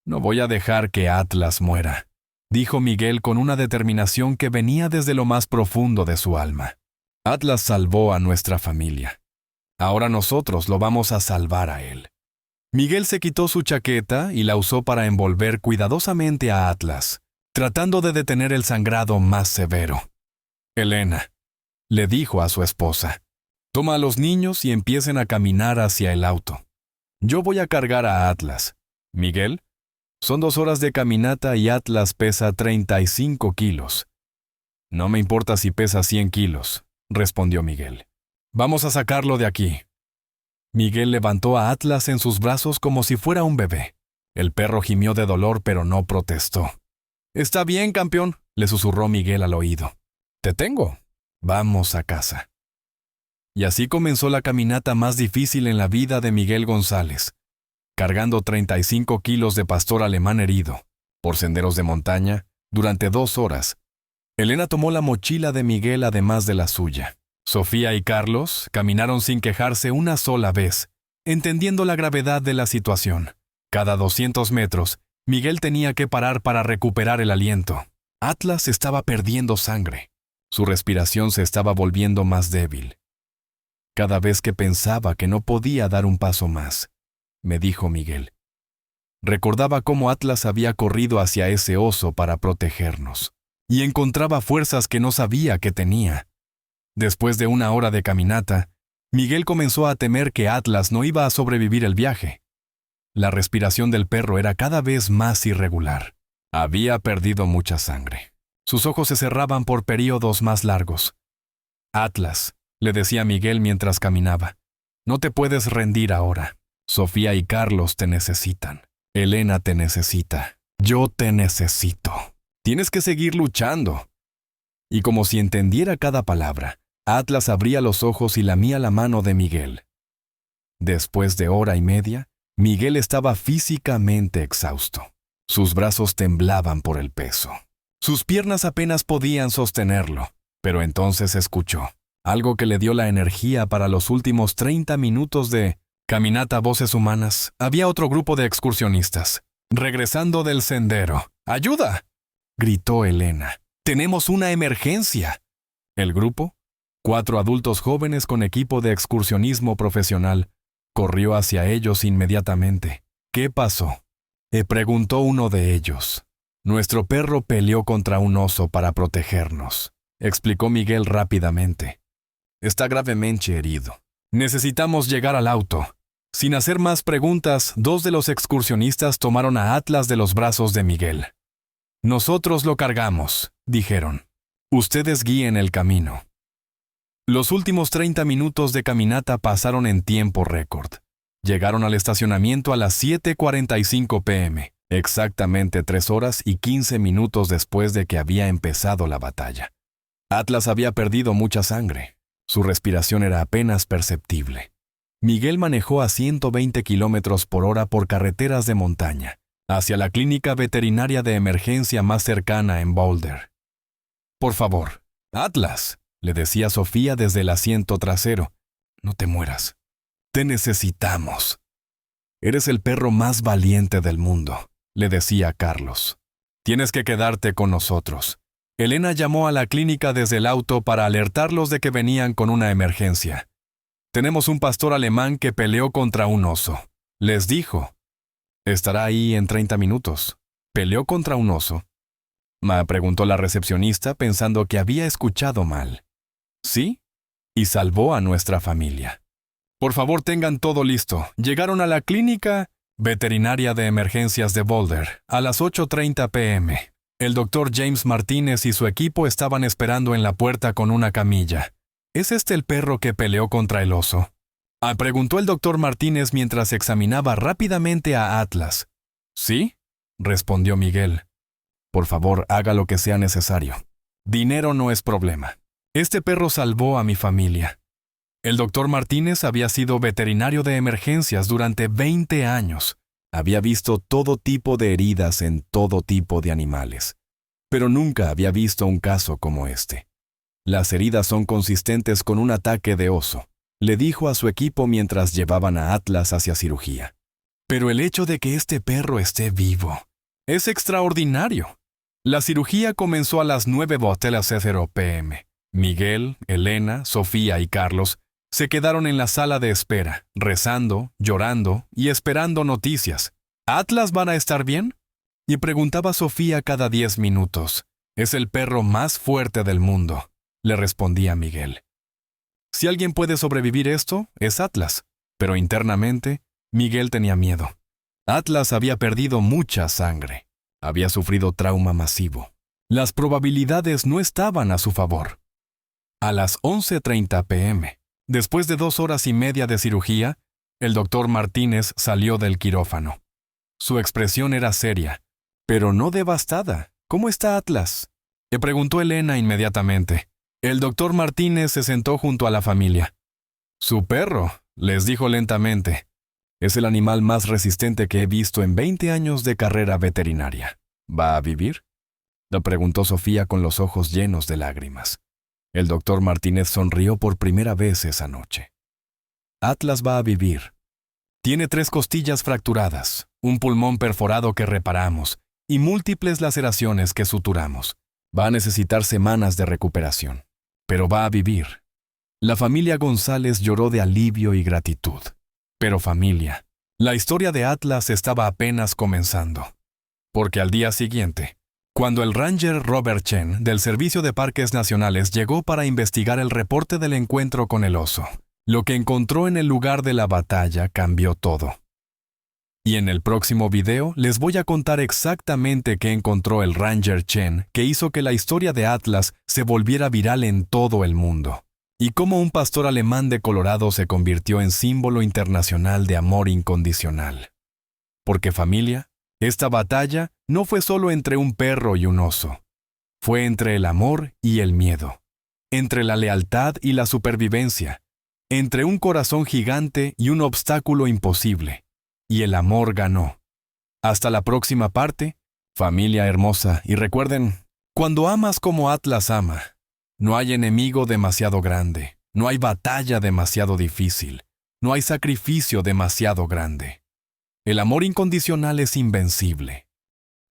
Speaker 1: «No voy a dejar que Atlas muera», dijo Miguel con una determinación que venía desde lo más profundo de su alma. «Atlas salvó a nuestra familia. Ahora nosotros lo vamos a salvar a él». Miguel se quitó su chaqueta y la usó para envolver cuidadosamente a Atlas, tratando de detener el sangrado más severo. «Elena», le dijo a su esposa, «toma a los niños y empiecen a caminar hacia el auto. Yo voy a cargar a Atlas. Miguel, son 2 horas de caminata y Atlas pesa 35 kilos. No me importa si pesa 100 kilos, respondió Miguel. Vamos a sacarlo de aquí». Miguel levantó a Atlas en sus brazos como si fuera un bebé. El perro gimió de dolor pero no protestó. «Está bien, campeón», le susurró Miguel al oído. «Te tengo. Vamos a casa». Y así comenzó la caminata más difícil en la vida de Miguel González, cargando 35 kilos de pastor alemán herido, por senderos de montaña, durante 2 horas. Elena tomó la mochila de Miguel además de la suya. Sofía y Carlos caminaron sin quejarse una sola vez, entendiendo la gravedad de la situación. Cada 200 metros, Miguel tenía que parar para recuperar el aliento. Atlas estaba perdiendo sangre. Su respiración se estaba volviendo más débil. Cada vez que pensaba que no podía dar un paso más, me dijo Miguel. Recordaba cómo Atlas había corrido hacia ese oso para protegernos, y encontraba fuerzas que no sabía que tenía. Después de 1 hora de caminata, Miguel comenzó a temer que Atlas no iba a sobrevivir el viaje. La respiración del perro era cada vez más irregular. Había perdido mucha sangre. Sus ojos se cerraban por períodos más largos. «Atlas», le decía Miguel mientras caminaba, «no te puedes rendir ahora. Sofía y Carlos te necesitan. Elena te necesita. Yo te necesito. Tienes que seguir luchando». Y como si entendiera cada palabra, Atlas abría los ojos y lamía la mano de Miguel. Después de 1 hora y media, Miguel estaba físicamente exhausto. Sus brazos temblaban por el peso. Sus piernas apenas podían sostenerlo, pero entonces escuchó algo que le dio la energía para los últimos 30 minutos de caminata. Voces humanas. Había otro grupo de excursionistas, regresando del sendero. «¡Ayuda!», gritó Elena. «¡Tenemos una emergencia!». El grupo, 4 adultos jóvenes con equipo de excursionismo profesional, corrió hacia ellos inmediatamente. «¿Qué pasó?», preguntó uno de ellos. «Nuestro perro peleó contra un oso para protegernos», explicó Miguel rápidamente. Está gravemente herido. Necesitamos llegar al auto. Sin hacer más preguntas, 2 de los excursionistas tomaron a Atlas de los brazos de Miguel. Nosotros lo cargamos, dijeron. Ustedes guíen el camino. Los últimos 30 minutos de caminata pasaron en tiempo récord. Llegaron al estacionamiento a las 7:45 p.m., exactamente 3 horas y 15 minutos después de que había empezado la batalla. Atlas había perdido mucha sangre. Su respiración era apenas perceptible. Miguel manejó a 120 kilómetros por hora por carreteras de montaña, hacia la clínica veterinaria de emergencia más cercana en Boulder. Por favor, Atlas, le decía Sofía desde el asiento trasero, no te mueras. Te necesitamos. Eres el perro más valiente del mundo, le decía Carlos. Tienes que quedarte con nosotros. Elena llamó a la clínica desde el auto para alertarlos de que venían con una emergencia. Tenemos un pastor alemán que peleó contra un oso. Les dijo. Estará ahí en 30 minutos. ¿Peleó contra un oso? Me preguntó la recepcionista pensando que había escuchado mal. ¿Sí? Y salvó a nuestra familia. Por favor, tengan todo listo. Llegaron a la clínica veterinaria de emergencias de Boulder a las 8:30 p.m. El doctor James Martínez y su equipo estaban esperando en la puerta con una camilla. ¿Es este el perro que peleó contra el oso? Preguntó el doctor Martínez mientras examinaba rápidamente a Atlas. ¿Sí? Respondió Miguel. Por favor, haga lo que sea necesario. Dinero no es problema. Este perro salvó a mi familia. El doctor Martínez había sido veterinario de emergencias durante 20 años. Había visto todo tipo de heridas en todo tipo de animales. Pero nunca había visto un caso como este. Las heridas son consistentes con un ataque de oso, le dijo a su equipo mientras llevaban a Atlas hacia cirugía. Pero el hecho de que este perro esté vivo es extraordinario. La cirugía comenzó a las 9:00 p.m. Miguel, Elena, Sofía y Carlos se quedaron en la sala de espera, rezando, llorando y esperando noticias. ¿Atlas van a estar bien? Y preguntaba Sofía cada 10 minutos. Es el perro más fuerte del mundo, le respondía Miguel. Si alguien puede sobrevivir esto, es Atlas. Pero internamente, Miguel tenía miedo. Atlas había perdido mucha sangre. Había sufrido trauma masivo. Las probabilidades no estaban a su favor. A las 11:30 p.m., después de 2 horas y media de cirugía, el doctor Martínez salió del quirófano. Su expresión era seria, pero no devastada. ¿Cómo está Atlas?, le preguntó Elena inmediatamente. El doctor Martínez se sentó junto a la familia. Su perro, les dijo lentamente, es el animal más resistente que he visto en 20 años de carrera veterinaria. ¿Va a vivir?, le preguntó Sofía con los ojos llenos de lágrimas. El doctor Martínez sonrió por primera vez esa noche. Atlas va a vivir. Tiene 3 costillas fracturadas, un pulmón perforado que reparamos y múltiples laceraciones que suturamos. Va a necesitar semanas de recuperación, pero va a vivir. La familia González lloró de alivio y gratitud. Pero familia, la historia de Atlas estaba apenas comenzando. Porque al día siguiente, cuando el ranger Robert Chen del Servicio de Parques Nacionales llegó para investigar el reporte del encuentro con el oso, lo que encontró en el lugar de la batalla cambió todo. Y en el próximo video les voy a contar exactamente qué encontró el ranger Chen que hizo que la historia de Atlas se volviera viral en todo el mundo, y cómo un pastor alemán de Colorado se convirtió en símbolo internacional de amor incondicional. Porque familia, esta batalla no fue solo entre un perro y un oso. Fue entre el amor y el miedo, entre la lealtad y la supervivencia, entre un corazón gigante y un obstáculo imposible. Y el amor ganó. Hasta la próxima parte, familia hermosa, y recuerden, cuando amas como Atlas ama, no hay enemigo demasiado grande, no hay batalla demasiado difícil, no hay sacrificio demasiado grande. El amor incondicional es invencible.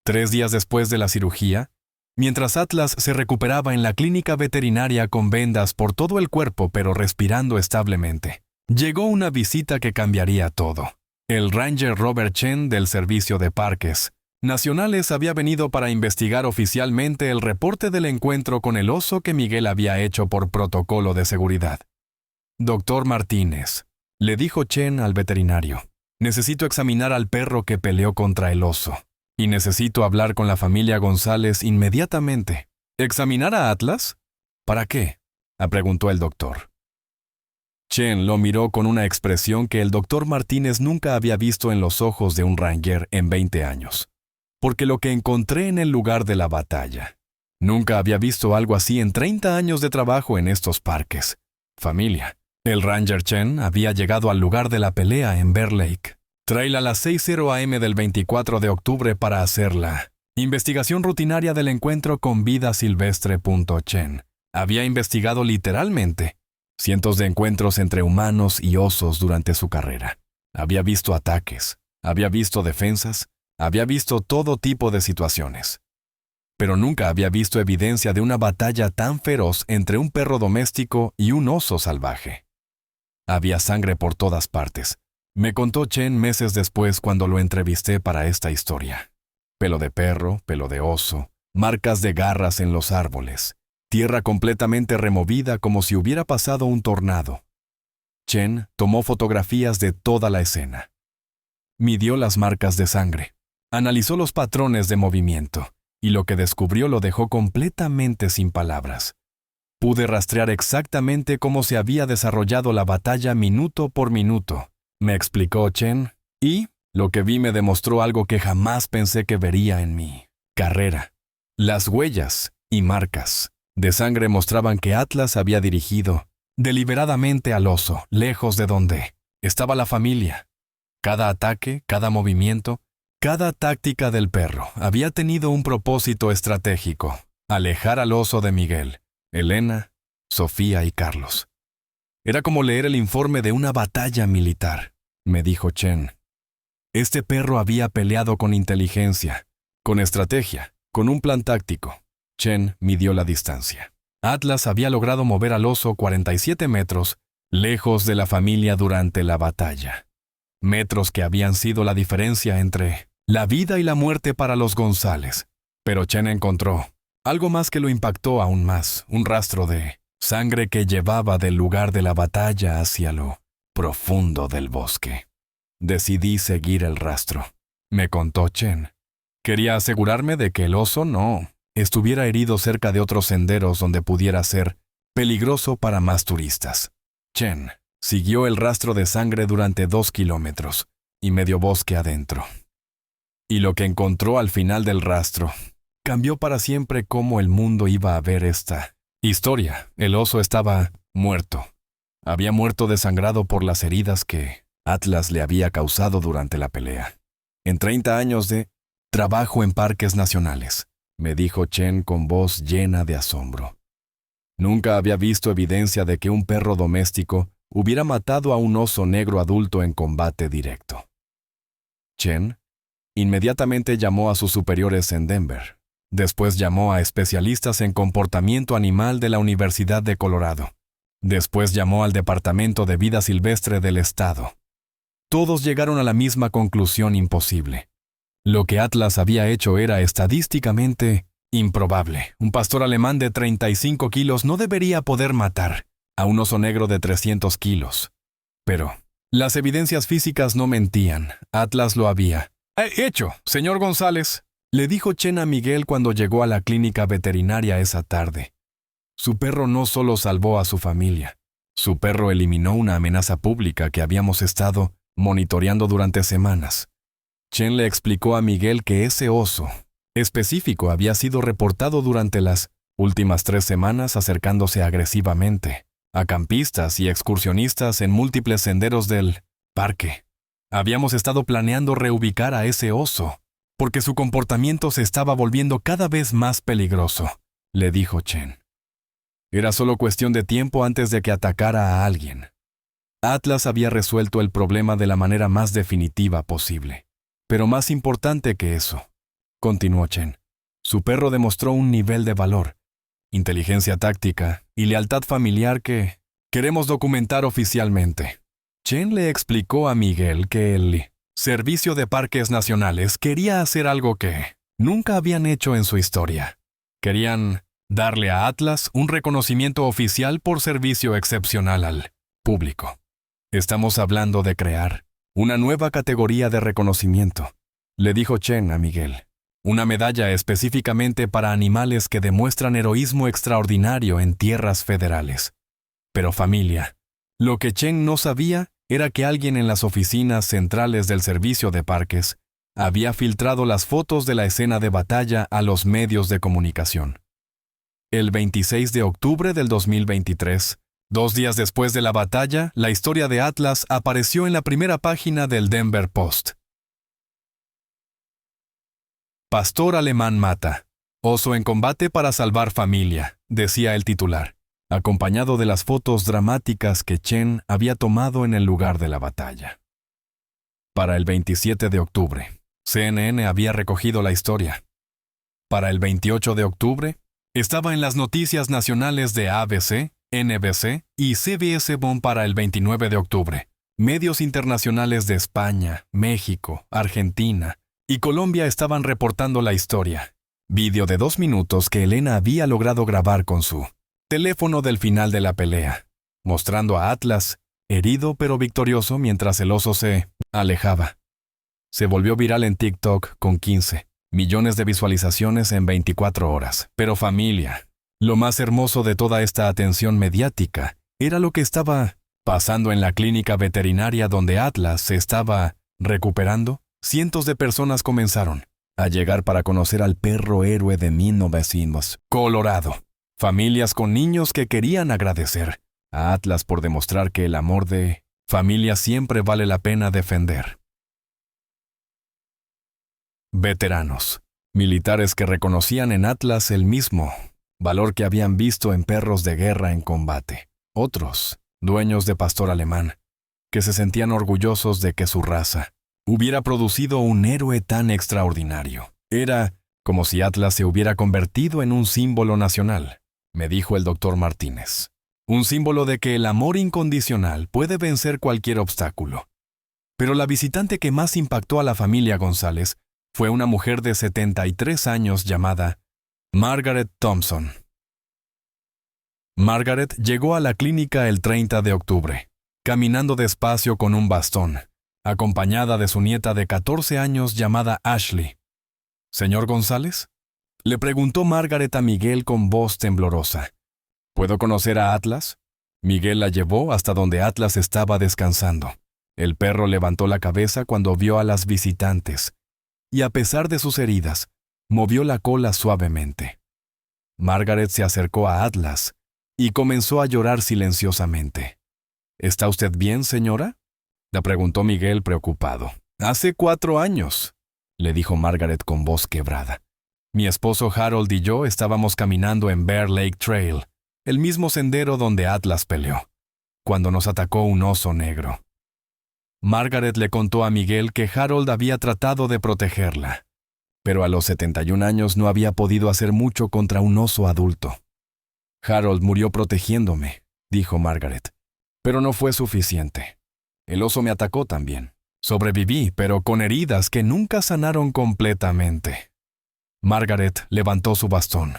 Speaker 1: 3 días después de la cirugía, mientras Atlas se recuperaba en la clínica veterinaria con vendas por todo el cuerpo pero respirando establemente, llegó una visita que cambiaría todo. El ranger Robert Chen del Servicio de Parques Nacionales había venido para investigar oficialmente el reporte del encuentro con el oso que Miguel había hecho por protocolo de seguridad. Doctor Martínez, le dijo Chen al veterinario, necesito examinar al perro que peleó contra el oso. Y necesito hablar con la familia González inmediatamente. ¿Examinar a Atlas? ¿Para qué?, preguntó el doctor. Chen lo miró con una expresión que el doctor Martínez nunca había visto en los ojos de un ranger en 20 años. Porque lo que encontré en el lugar de la batalla. Nunca había visto algo así en 30 años de trabajo en estos parques. Familia. El ranger Chen había llegado al lugar de la pelea en Bear Lake Trail a las 6:00 a.m. del 24 de octubre para hacer la investigación rutinaria del encuentro con vida silvestre. Chen había investigado literalmente cientos de encuentros entre humanos y osos durante su carrera. Había visto ataques, había visto defensas, había visto todo tipo de situaciones. Pero nunca había visto evidencia de una batalla tan feroz entre un perro doméstico y un oso salvaje. Había sangre por todas partes. Me contó Chen meses después cuando lo entrevisté para esta historia. Pelo de perro, pelo de oso, marcas de garras en los árboles, tierra completamente removida como si hubiera pasado un tornado. Chen tomó fotografías de toda la escena. Midió las marcas de sangre, analizó los patrones de movimiento, y lo que descubrió lo dejó completamente sin palabras. Pude rastrear exactamente cómo se había desarrollado la batalla minuto por minuto, me explicó Chen, y lo que vi me demostró algo que jamás pensé que vería en mi carrera. Las huellas y marcas de sangre mostraban que Atlas había dirigido deliberadamente al oso, lejos de donde estaba la familia. Cada ataque, cada movimiento, cada táctica del perro había tenido un propósito estratégico: alejar al oso de Miguel, Elena, Sofía y Carlos. Era como leer el informe de una batalla militar, me dijo Chen. Este perro había peleado con inteligencia, con estrategia, con un plan táctico. Chen midió la distancia. Atlas había logrado mover al oso 47 metros lejos de la familia durante la batalla. Metros que habían sido la diferencia entre la vida y la muerte para los González. Pero Chen encontró algo más que lo impactó aún más, un rastro de sangre que llevaba del lugar de la batalla hacia lo profundo del bosque. Decidí seguir el rastro, me contó Chen. Quería asegurarme de que el oso no estuviera herido cerca de otros senderos donde pudiera ser peligroso para más turistas. Chen siguió el rastro de sangre durante 2 kilómetros y medio bosque adentro. Y lo que encontró al final del rastro cambió para siempre cómo el mundo iba a ver esta historia. El oso estaba muerto. Había muerto desangrado por las heridas que Atlas le había causado durante la pelea. En 30 años de trabajo en parques nacionales, me dijo Chen con voz llena de asombro. Nunca había visto evidencia de que un perro doméstico hubiera matado a un oso negro adulto en combate directo. Chen inmediatamente llamó a sus superiores en Denver. Después llamó a especialistas en comportamiento animal de la Universidad de Colorado. Después llamó al Departamento de Vida Silvestre del Estado. Todos llegaron a la misma conclusión imposible. Lo que Atlas había hecho era estadísticamente improbable. Un pastor alemán de 35 kilos no debería poder matar a un oso negro de 300 kilos. Pero las evidencias físicas no mentían. Atlas lo había hecho, señor González, le dijo Chen a Miguel cuando llegó a la clínica veterinaria esa tarde. Su perro no solo salvó a su familia, su perro eliminó una amenaza pública que habíamos estado monitoreando durante semanas. Chen le explicó a Miguel que ese oso específico había sido reportado durante las últimas 3 semanas acercándose agresivamente a campistas y excursionistas en múltiples senderos del parque. Habíamos estado planeando reubicar a ese oso, porque su comportamiento se estaba volviendo cada vez más peligroso, le dijo Chen. Era solo cuestión de tiempo antes de que atacara a alguien. Atlas había resuelto el problema de la manera más definitiva posible. Pero más importante que eso, continuó Chen, su perro demostró un nivel de valor, inteligencia táctica y lealtad familiar que queremos documentar oficialmente. Chen le explicó a Miguel que el Servicio de Parques Nacionales quería hacer algo que nunca habían hecho en su historia. Querían darle a Atlas un reconocimiento oficial por servicio excepcional al público. Estamos hablando de crear una nueva categoría de reconocimiento, le dijo Chen a Miguel. Una medalla específicamente para animales que demuestran heroísmo extraordinario en tierras federales. Pero familia, lo que Chen no sabía era que alguien en las oficinas centrales del Servicio de Parques había filtrado las fotos de la escena de batalla a los medios de comunicación. El 26 de octubre del 2023, 2 días después de la batalla, la historia de Atlas apareció en la primera página del Denver Post. Pastor alemán mata. Oso en combate para salvar familia, decía el titular, acompañado de las fotos dramáticas que Chen había tomado en el lugar de la batalla. Para el 27 de octubre, CNN había recogido la historia. Para el 28 de octubre, estaba en las noticias nacionales de ABC, NBC y CBS. Para el 29 de octubre, medios internacionales de España, México, Argentina y Colombia estaban reportando la historia. Vídeo de 2 minutos que Elena había logrado grabar con su teléfono del final de la pelea, mostrando a Atlas, herido pero victorioso mientras el oso se alejaba. Se volvió viral en TikTok con 15 millones de visualizaciones en 24 horas. Pero familia, lo más hermoso de toda esta atención mediática era lo que estaba pasando en la clínica veterinaria donde Atlas se estaba recuperando. Cientos de personas comenzaron a llegar para conocer al perro héroe de 1900, Colorado. Familias con niños que querían agradecer a Atlas por demostrar que el amor de familia siempre vale la pena defender. Veteranos, militares que reconocían en Atlas el mismo valor que habían visto en perros de guerra en combate. Otros, dueños de pastor alemán, que se sentían orgullosos de que su raza hubiera producido un héroe tan extraordinario. Era como si Atlas se hubiera convertido en un símbolo nacional, me dijo el doctor Martínez. Un símbolo de que el amor incondicional puede vencer cualquier obstáculo. Pero la visitante que más impactó a la familia González fue una mujer de 73 años llamada Margaret Thompson. Margaret llegó a la clínica el 30 de octubre, caminando despacio con un bastón, acompañada de su nieta de 14 años llamada Ashley. ¿Señor González?, le preguntó Margaret a Miguel con voz temblorosa. ¿Puedo conocer a Atlas? Miguel la llevó hasta donde Atlas estaba descansando. El perro levantó la cabeza cuando vio a las visitantes, y a pesar de sus heridas, movió la cola suavemente. Margaret se acercó a Atlas y comenzó a llorar silenciosamente. ¿Está usted bien, señora?, le preguntó Miguel preocupado. Hace 4 años, le dijo Margaret con voz quebrada. Mi esposo Harold y yo estábamos caminando en Bear Lake Trail, el mismo sendero donde Atlas peleó, cuando nos atacó un oso negro. Margaret le contó a Miguel que Harold había tratado de protegerla, pero a los 71 años no había podido hacer mucho contra un oso adulto. Harold murió protegiéndome, dijo Margaret, pero no fue suficiente. El oso me atacó también. Sobreviví, pero con heridas que nunca sanaron completamente. Margaret levantó su bastón.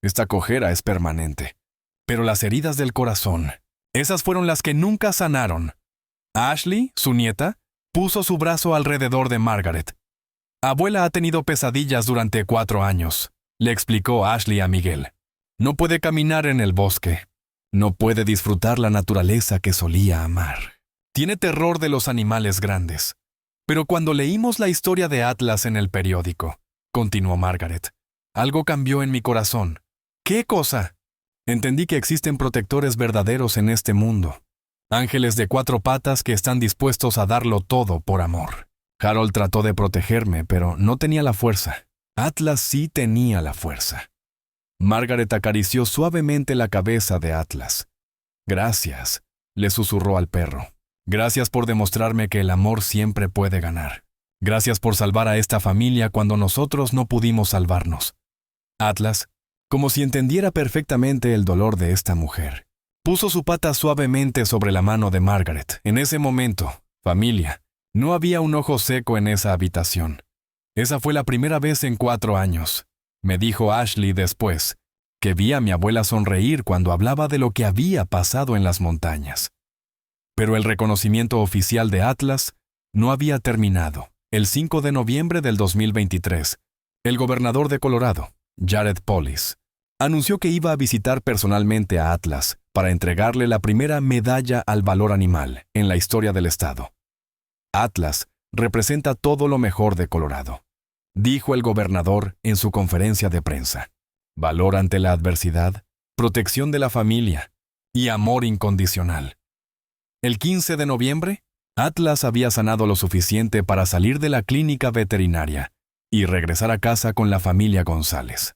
Speaker 1: Esta cojera es permanente. Pero las heridas del corazón, esas fueron las que nunca sanaron. Ashley, su nieta, puso su brazo alrededor de Margaret. Abuela ha tenido pesadillas durante 4 años, le explicó Ashley a Miguel. No puede caminar en el bosque. No puede disfrutar la naturaleza que solía amar. Tiene terror de los animales grandes. Pero cuando leímos la historia de Atlas en el periódico, continuó Margaret, algo cambió en mi corazón. ¿Qué cosa? Entendí que existen protectores verdaderos en este mundo. Ángeles de 4 patas que están dispuestos a darlo todo por amor. Harold trató de protegerme, pero no tenía la fuerza. Atlas sí tenía la fuerza. Margaret acarició suavemente la cabeza de Atlas. Gracias, le susurró al perro. Gracias por demostrarme que el amor siempre puede ganar. Gracias por salvar a esta familia cuando nosotros no pudimos salvarnos. Atlas, como si entendiera perfectamente el dolor de esta mujer, puso su pata suavemente sobre la mano de Margaret. En ese momento, familia, no había un ojo seco en esa habitación. Esa fue la primera vez en 4 años, me dijo Ashley después, que vi a mi abuela sonreír cuando hablaba de lo que había pasado en las montañas. Pero el reconocimiento oficial de Atlas no había terminado. El 5 de noviembre del 2023, el gobernador de Colorado, Jared Polis, anunció que iba a visitar personalmente a Atlas para entregarle la primera medalla al valor animal en la historia del estado. Atlas representa todo lo mejor de Colorado, dijo el gobernador en su conferencia de prensa. Valor ante la adversidad, protección de la familia y amor incondicional. El 15 de noviembre, Atlas había sanado lo suficiente para salir de la clínica veterinaria y regresar a casa con la familia González.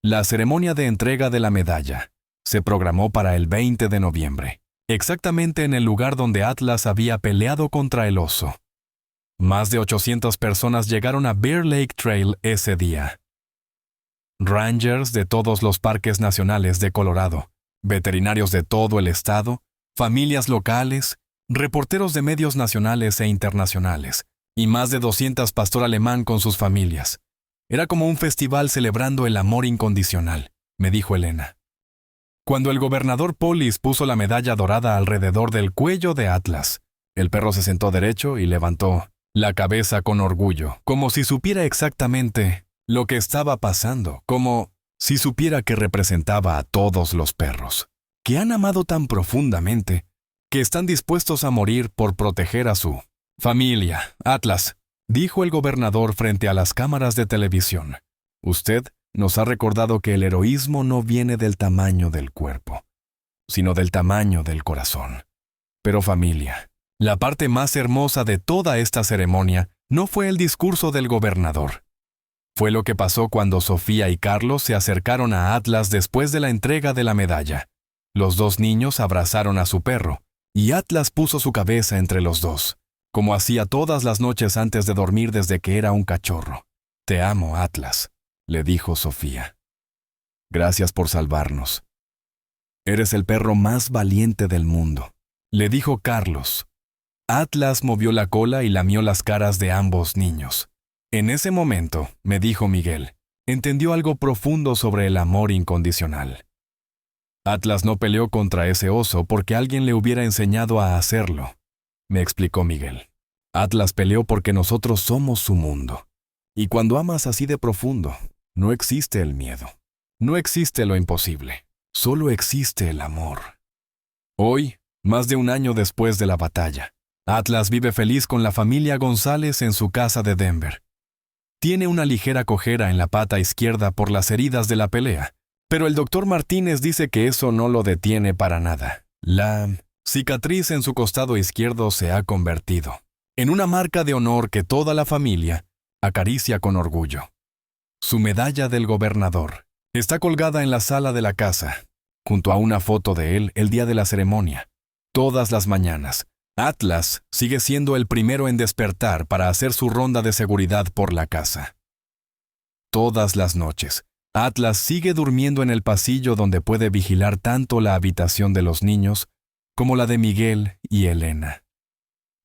Speaker 1: La ceremonia de entrega de la medalla se programó para el 20 de noviembre, exactamente en el lugar donde Atlas había peleado contra el oso. Más de 800 personas llegaron a Bear Lake Trail ese día. Rangers de todos los parques nacionales de Colorado, veterinarios de todo el estado, familias locales, reporteros de medios nacionales e internacionales, y más de 200 pastor alemán con sus familias. Era como un festival celebrando el amor incondicional, me dijo Elena. Cuando el gobernador Polis puso la medalla dorada alrededor del cuello de Atlas, el perro se sentó derecho y levantó la cabeza con orgullo, como si supiera exactamente lo que estaba pasando, como si supiera que representaba a todos los perros, que han amado tan profundamente, que están dispuestos a morir por proteger a su familia. Atlas, dijo el gobernador frente a las cámaras de televisión, usted nos ha recordado que el heroísmo no viene del tamaño del cuerpo, sino del tamaño del corazón. Pero familia, la parte más hermosa de toda esta ceremonia no fue el discurso del gobernador. Fue lo que pasó cuando Sofía y Carlos se acercaron a Atlas después de la entrega de la medalla. Los dos niños abrazaron a su perro, y Atlas puso su cabeza entre los dos, como hacía todas las noches antes de dormir desde que era un cachorro. Te amo, Atlas, le dijo Sofía. Gracias por salvarnos. Eres el perro más valiente del mundo, le dijo Carlos. Atlas movió la cola y lamió las caras de ambos niños. En ese momento, me dijo Miguel, entendió algo profundo sobre el amor incondicional. Atlas no peleó contra ese oso porque alguien le hubiera enseñado a hacerlo, me explicó Miguel. Atlas peleó porque nosotros somos su mundo. Y cuando amas así de profundo, no existe el miedo. No existe lo imposible. Solo existe el amor. Hoy, más de un año después de la batalla, Atlas vive feliz con la familia González en su casa de Denver. Tiene una ligera cojera en la pata izquierda por las heridas de la pelea, pero el doctor Martínez dice que eso no lo detiene para nada. La cicatriz en su costado izquierdo se ha convertido en una marca de honor que toda la familia acaricia con orgullo. Su medalla del gobernador está colgada en la sala de la casa, junto a una foto de él el día de la ceremonia. Todas las mañanas, Atlas sigue siendo el primero en despertar para hacer su ronda de seguridad por la casa. Todas las noches, Atlas sigue durmiendo en el pasillo donde puede vigilar tanto la habitación de los niños como la de Miguel y Elena.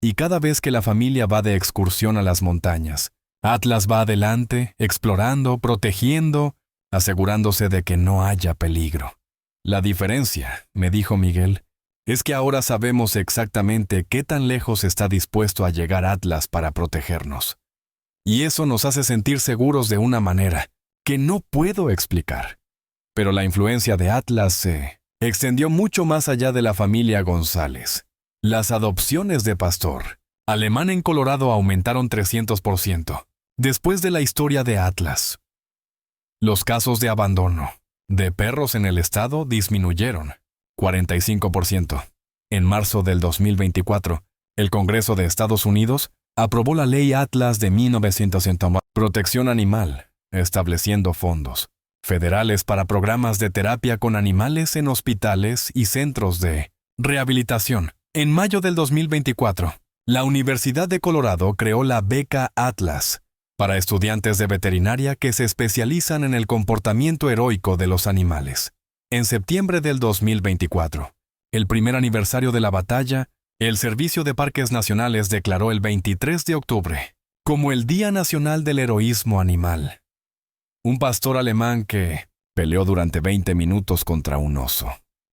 Speaker 1: Y cada vez que la familia va de excursión a las montañas, Atlas va adelante, explorando, protegiendo, asegurándose de que no haya peligro. La diferencia, me dijo Miguel, es que ahora sabemos exactamente qué tan lejos está dispuesto a llegar Atlas para protegernos. Y eso nos hace sentir seguros de una manera que no puedo explicar. Pero la influencia de Atlas se extendió mucho más allá de la familia González. Las adopciones de pastor alemán en Colorado aumentaron 300% después de la historia de Atlas. Los casos de abandono de perros en el estado disminuyeron 45%. En marzo del 2024, el Congreso de Estados Unidos aprobó la Ley Atlas de 1909, Protección Animal, estableciendo fondos federales para programas de terapia con animales en hospitales y centros de rehabilitación. En mayo del 2024, la Universidad de Colorado creó la Beca Atlas para estudiantes de veterinaria que se especializan en el comportamiento heroico de los animales. En septiembre del 2024, el primer aniversario de la batalla, el Servicio de Parques Nacionales declaró el 23 de octubre como el Día Nacional del Heroísmo Animal. Un pastor alemán que peleó durante 20 minutos contra un oso.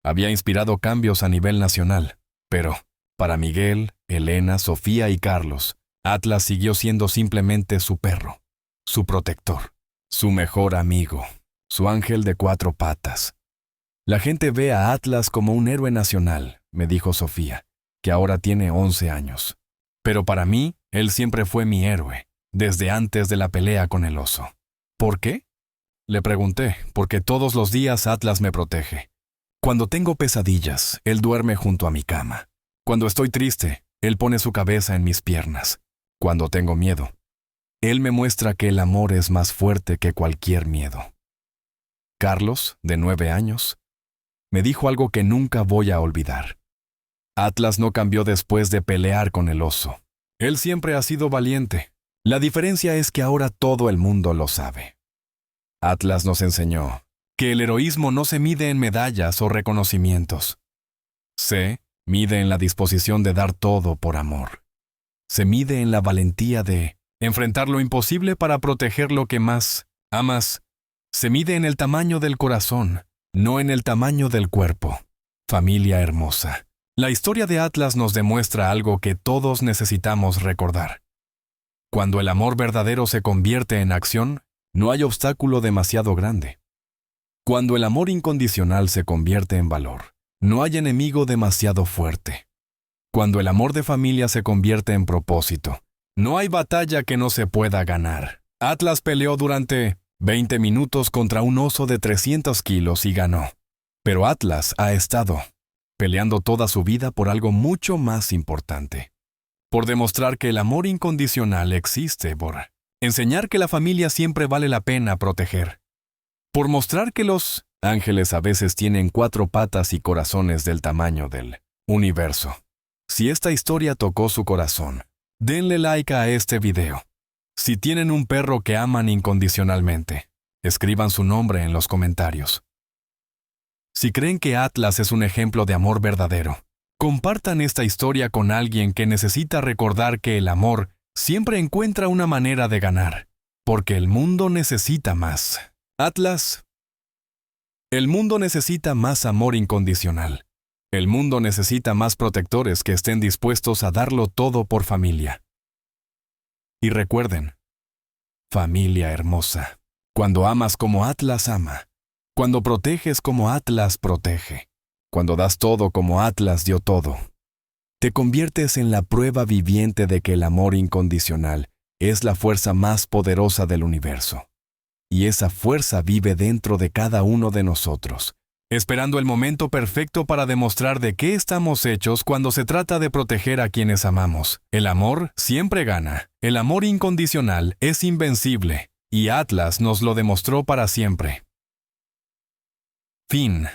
Speaker 1: Había inspirado cambios a nivel nacional, pero para Miguel, Elena, Sofía y Carlos, Atlas siguió siendo simplemente su perro, su protector, su mejor amigo, su ángel de 4 patas. La gente ve a Atlas como un héroe nacional, me dijo Sofía, que ahora tiene 11 años. Pero para mí, él siempre fue mi héroe, desde antes de la pelea con el oso. ¿Por qué? Le pregunté, porque todos los días Atlas me protege. Cuando tengo pesadillas, él duerme junto a mi cama. Cuando estoy triste, él pone su cabeza en mis piernas. Cuando tengo miedo, él me muestra que el amor es más fuerte que cualquier miedo. Carlos, de 9 años, me dijo algo que nunca voy a olvidar. Atlas no cambió después de pelear con el oso. Él siempre ha sido valiente. La diferencia es que ahora todo el mundo lo sabe. Atlas nos enseñó que el heroísmo no se mide en medallas o reconocimientos. Se mide en la disposición de dar todo por amor. Se mide en la valentía de enfrentar lo imposible para proteger lo que más amas. Se mide en el tamaño del corazón, no en el tamaño del cuerpo. Familia hermosa. La historia de Atlas nos demuestra algo que todos necesitamos recordar. Cuando el amor verdadero se convierte en acción, no hay obstáculo demasiado grande. Cuando el amor incondicional se convierte en valor, no hay enemigo demasiado fuerte. Cuando el amor de familia se convierte en propósito, no hay batalla que no se pueda ganar. Atlas peleó durante 20 minutos contra un oso de 300 kilos y ganó. Pero Atlas ha estado peleando toda su vida por algo mucho más importante. Por demostrar que el amor incondicional existe, por enseñar que la familia siempre vale la pena proteger. Por mostrar que los ángeles a veces tienen 4 patas y corazones del tamaño del universo. Si esta historia tocó su corazón, denle like a este video. Si tienen un perro que aman incondicionalmente, escriban su nombre en los comentarios. Si creen que Atlas es un ejemplo de amor verdadero, compartan esta historia con alguien que necesita recordar que el amor siempre encuentra una manera de ganar, porque el mundo necesita más. Atlas. El mundo necesita más amor incondicional. El mundo necesita más protectores que estén dispuestos a darlo todo por familia. Y recuerden, familia hermosa, cuando amas como Atlas ama, cuando proteges como Atlas protege, cuando das todo como Atlas dio todo, te conviertes en la prueba viviente de que el amor incondicional es la fuerza más poderosa del universo. Y esa fuerza vive dentro de cada uno de nosotros, esperando el momento perfecto para demostrar de qué estamos hechos cuando se trata de proteger a quienes amamos. El amor siempre gana. El amor incondicional es invencible, y Atlas nos lo demostró para siempre. Fin.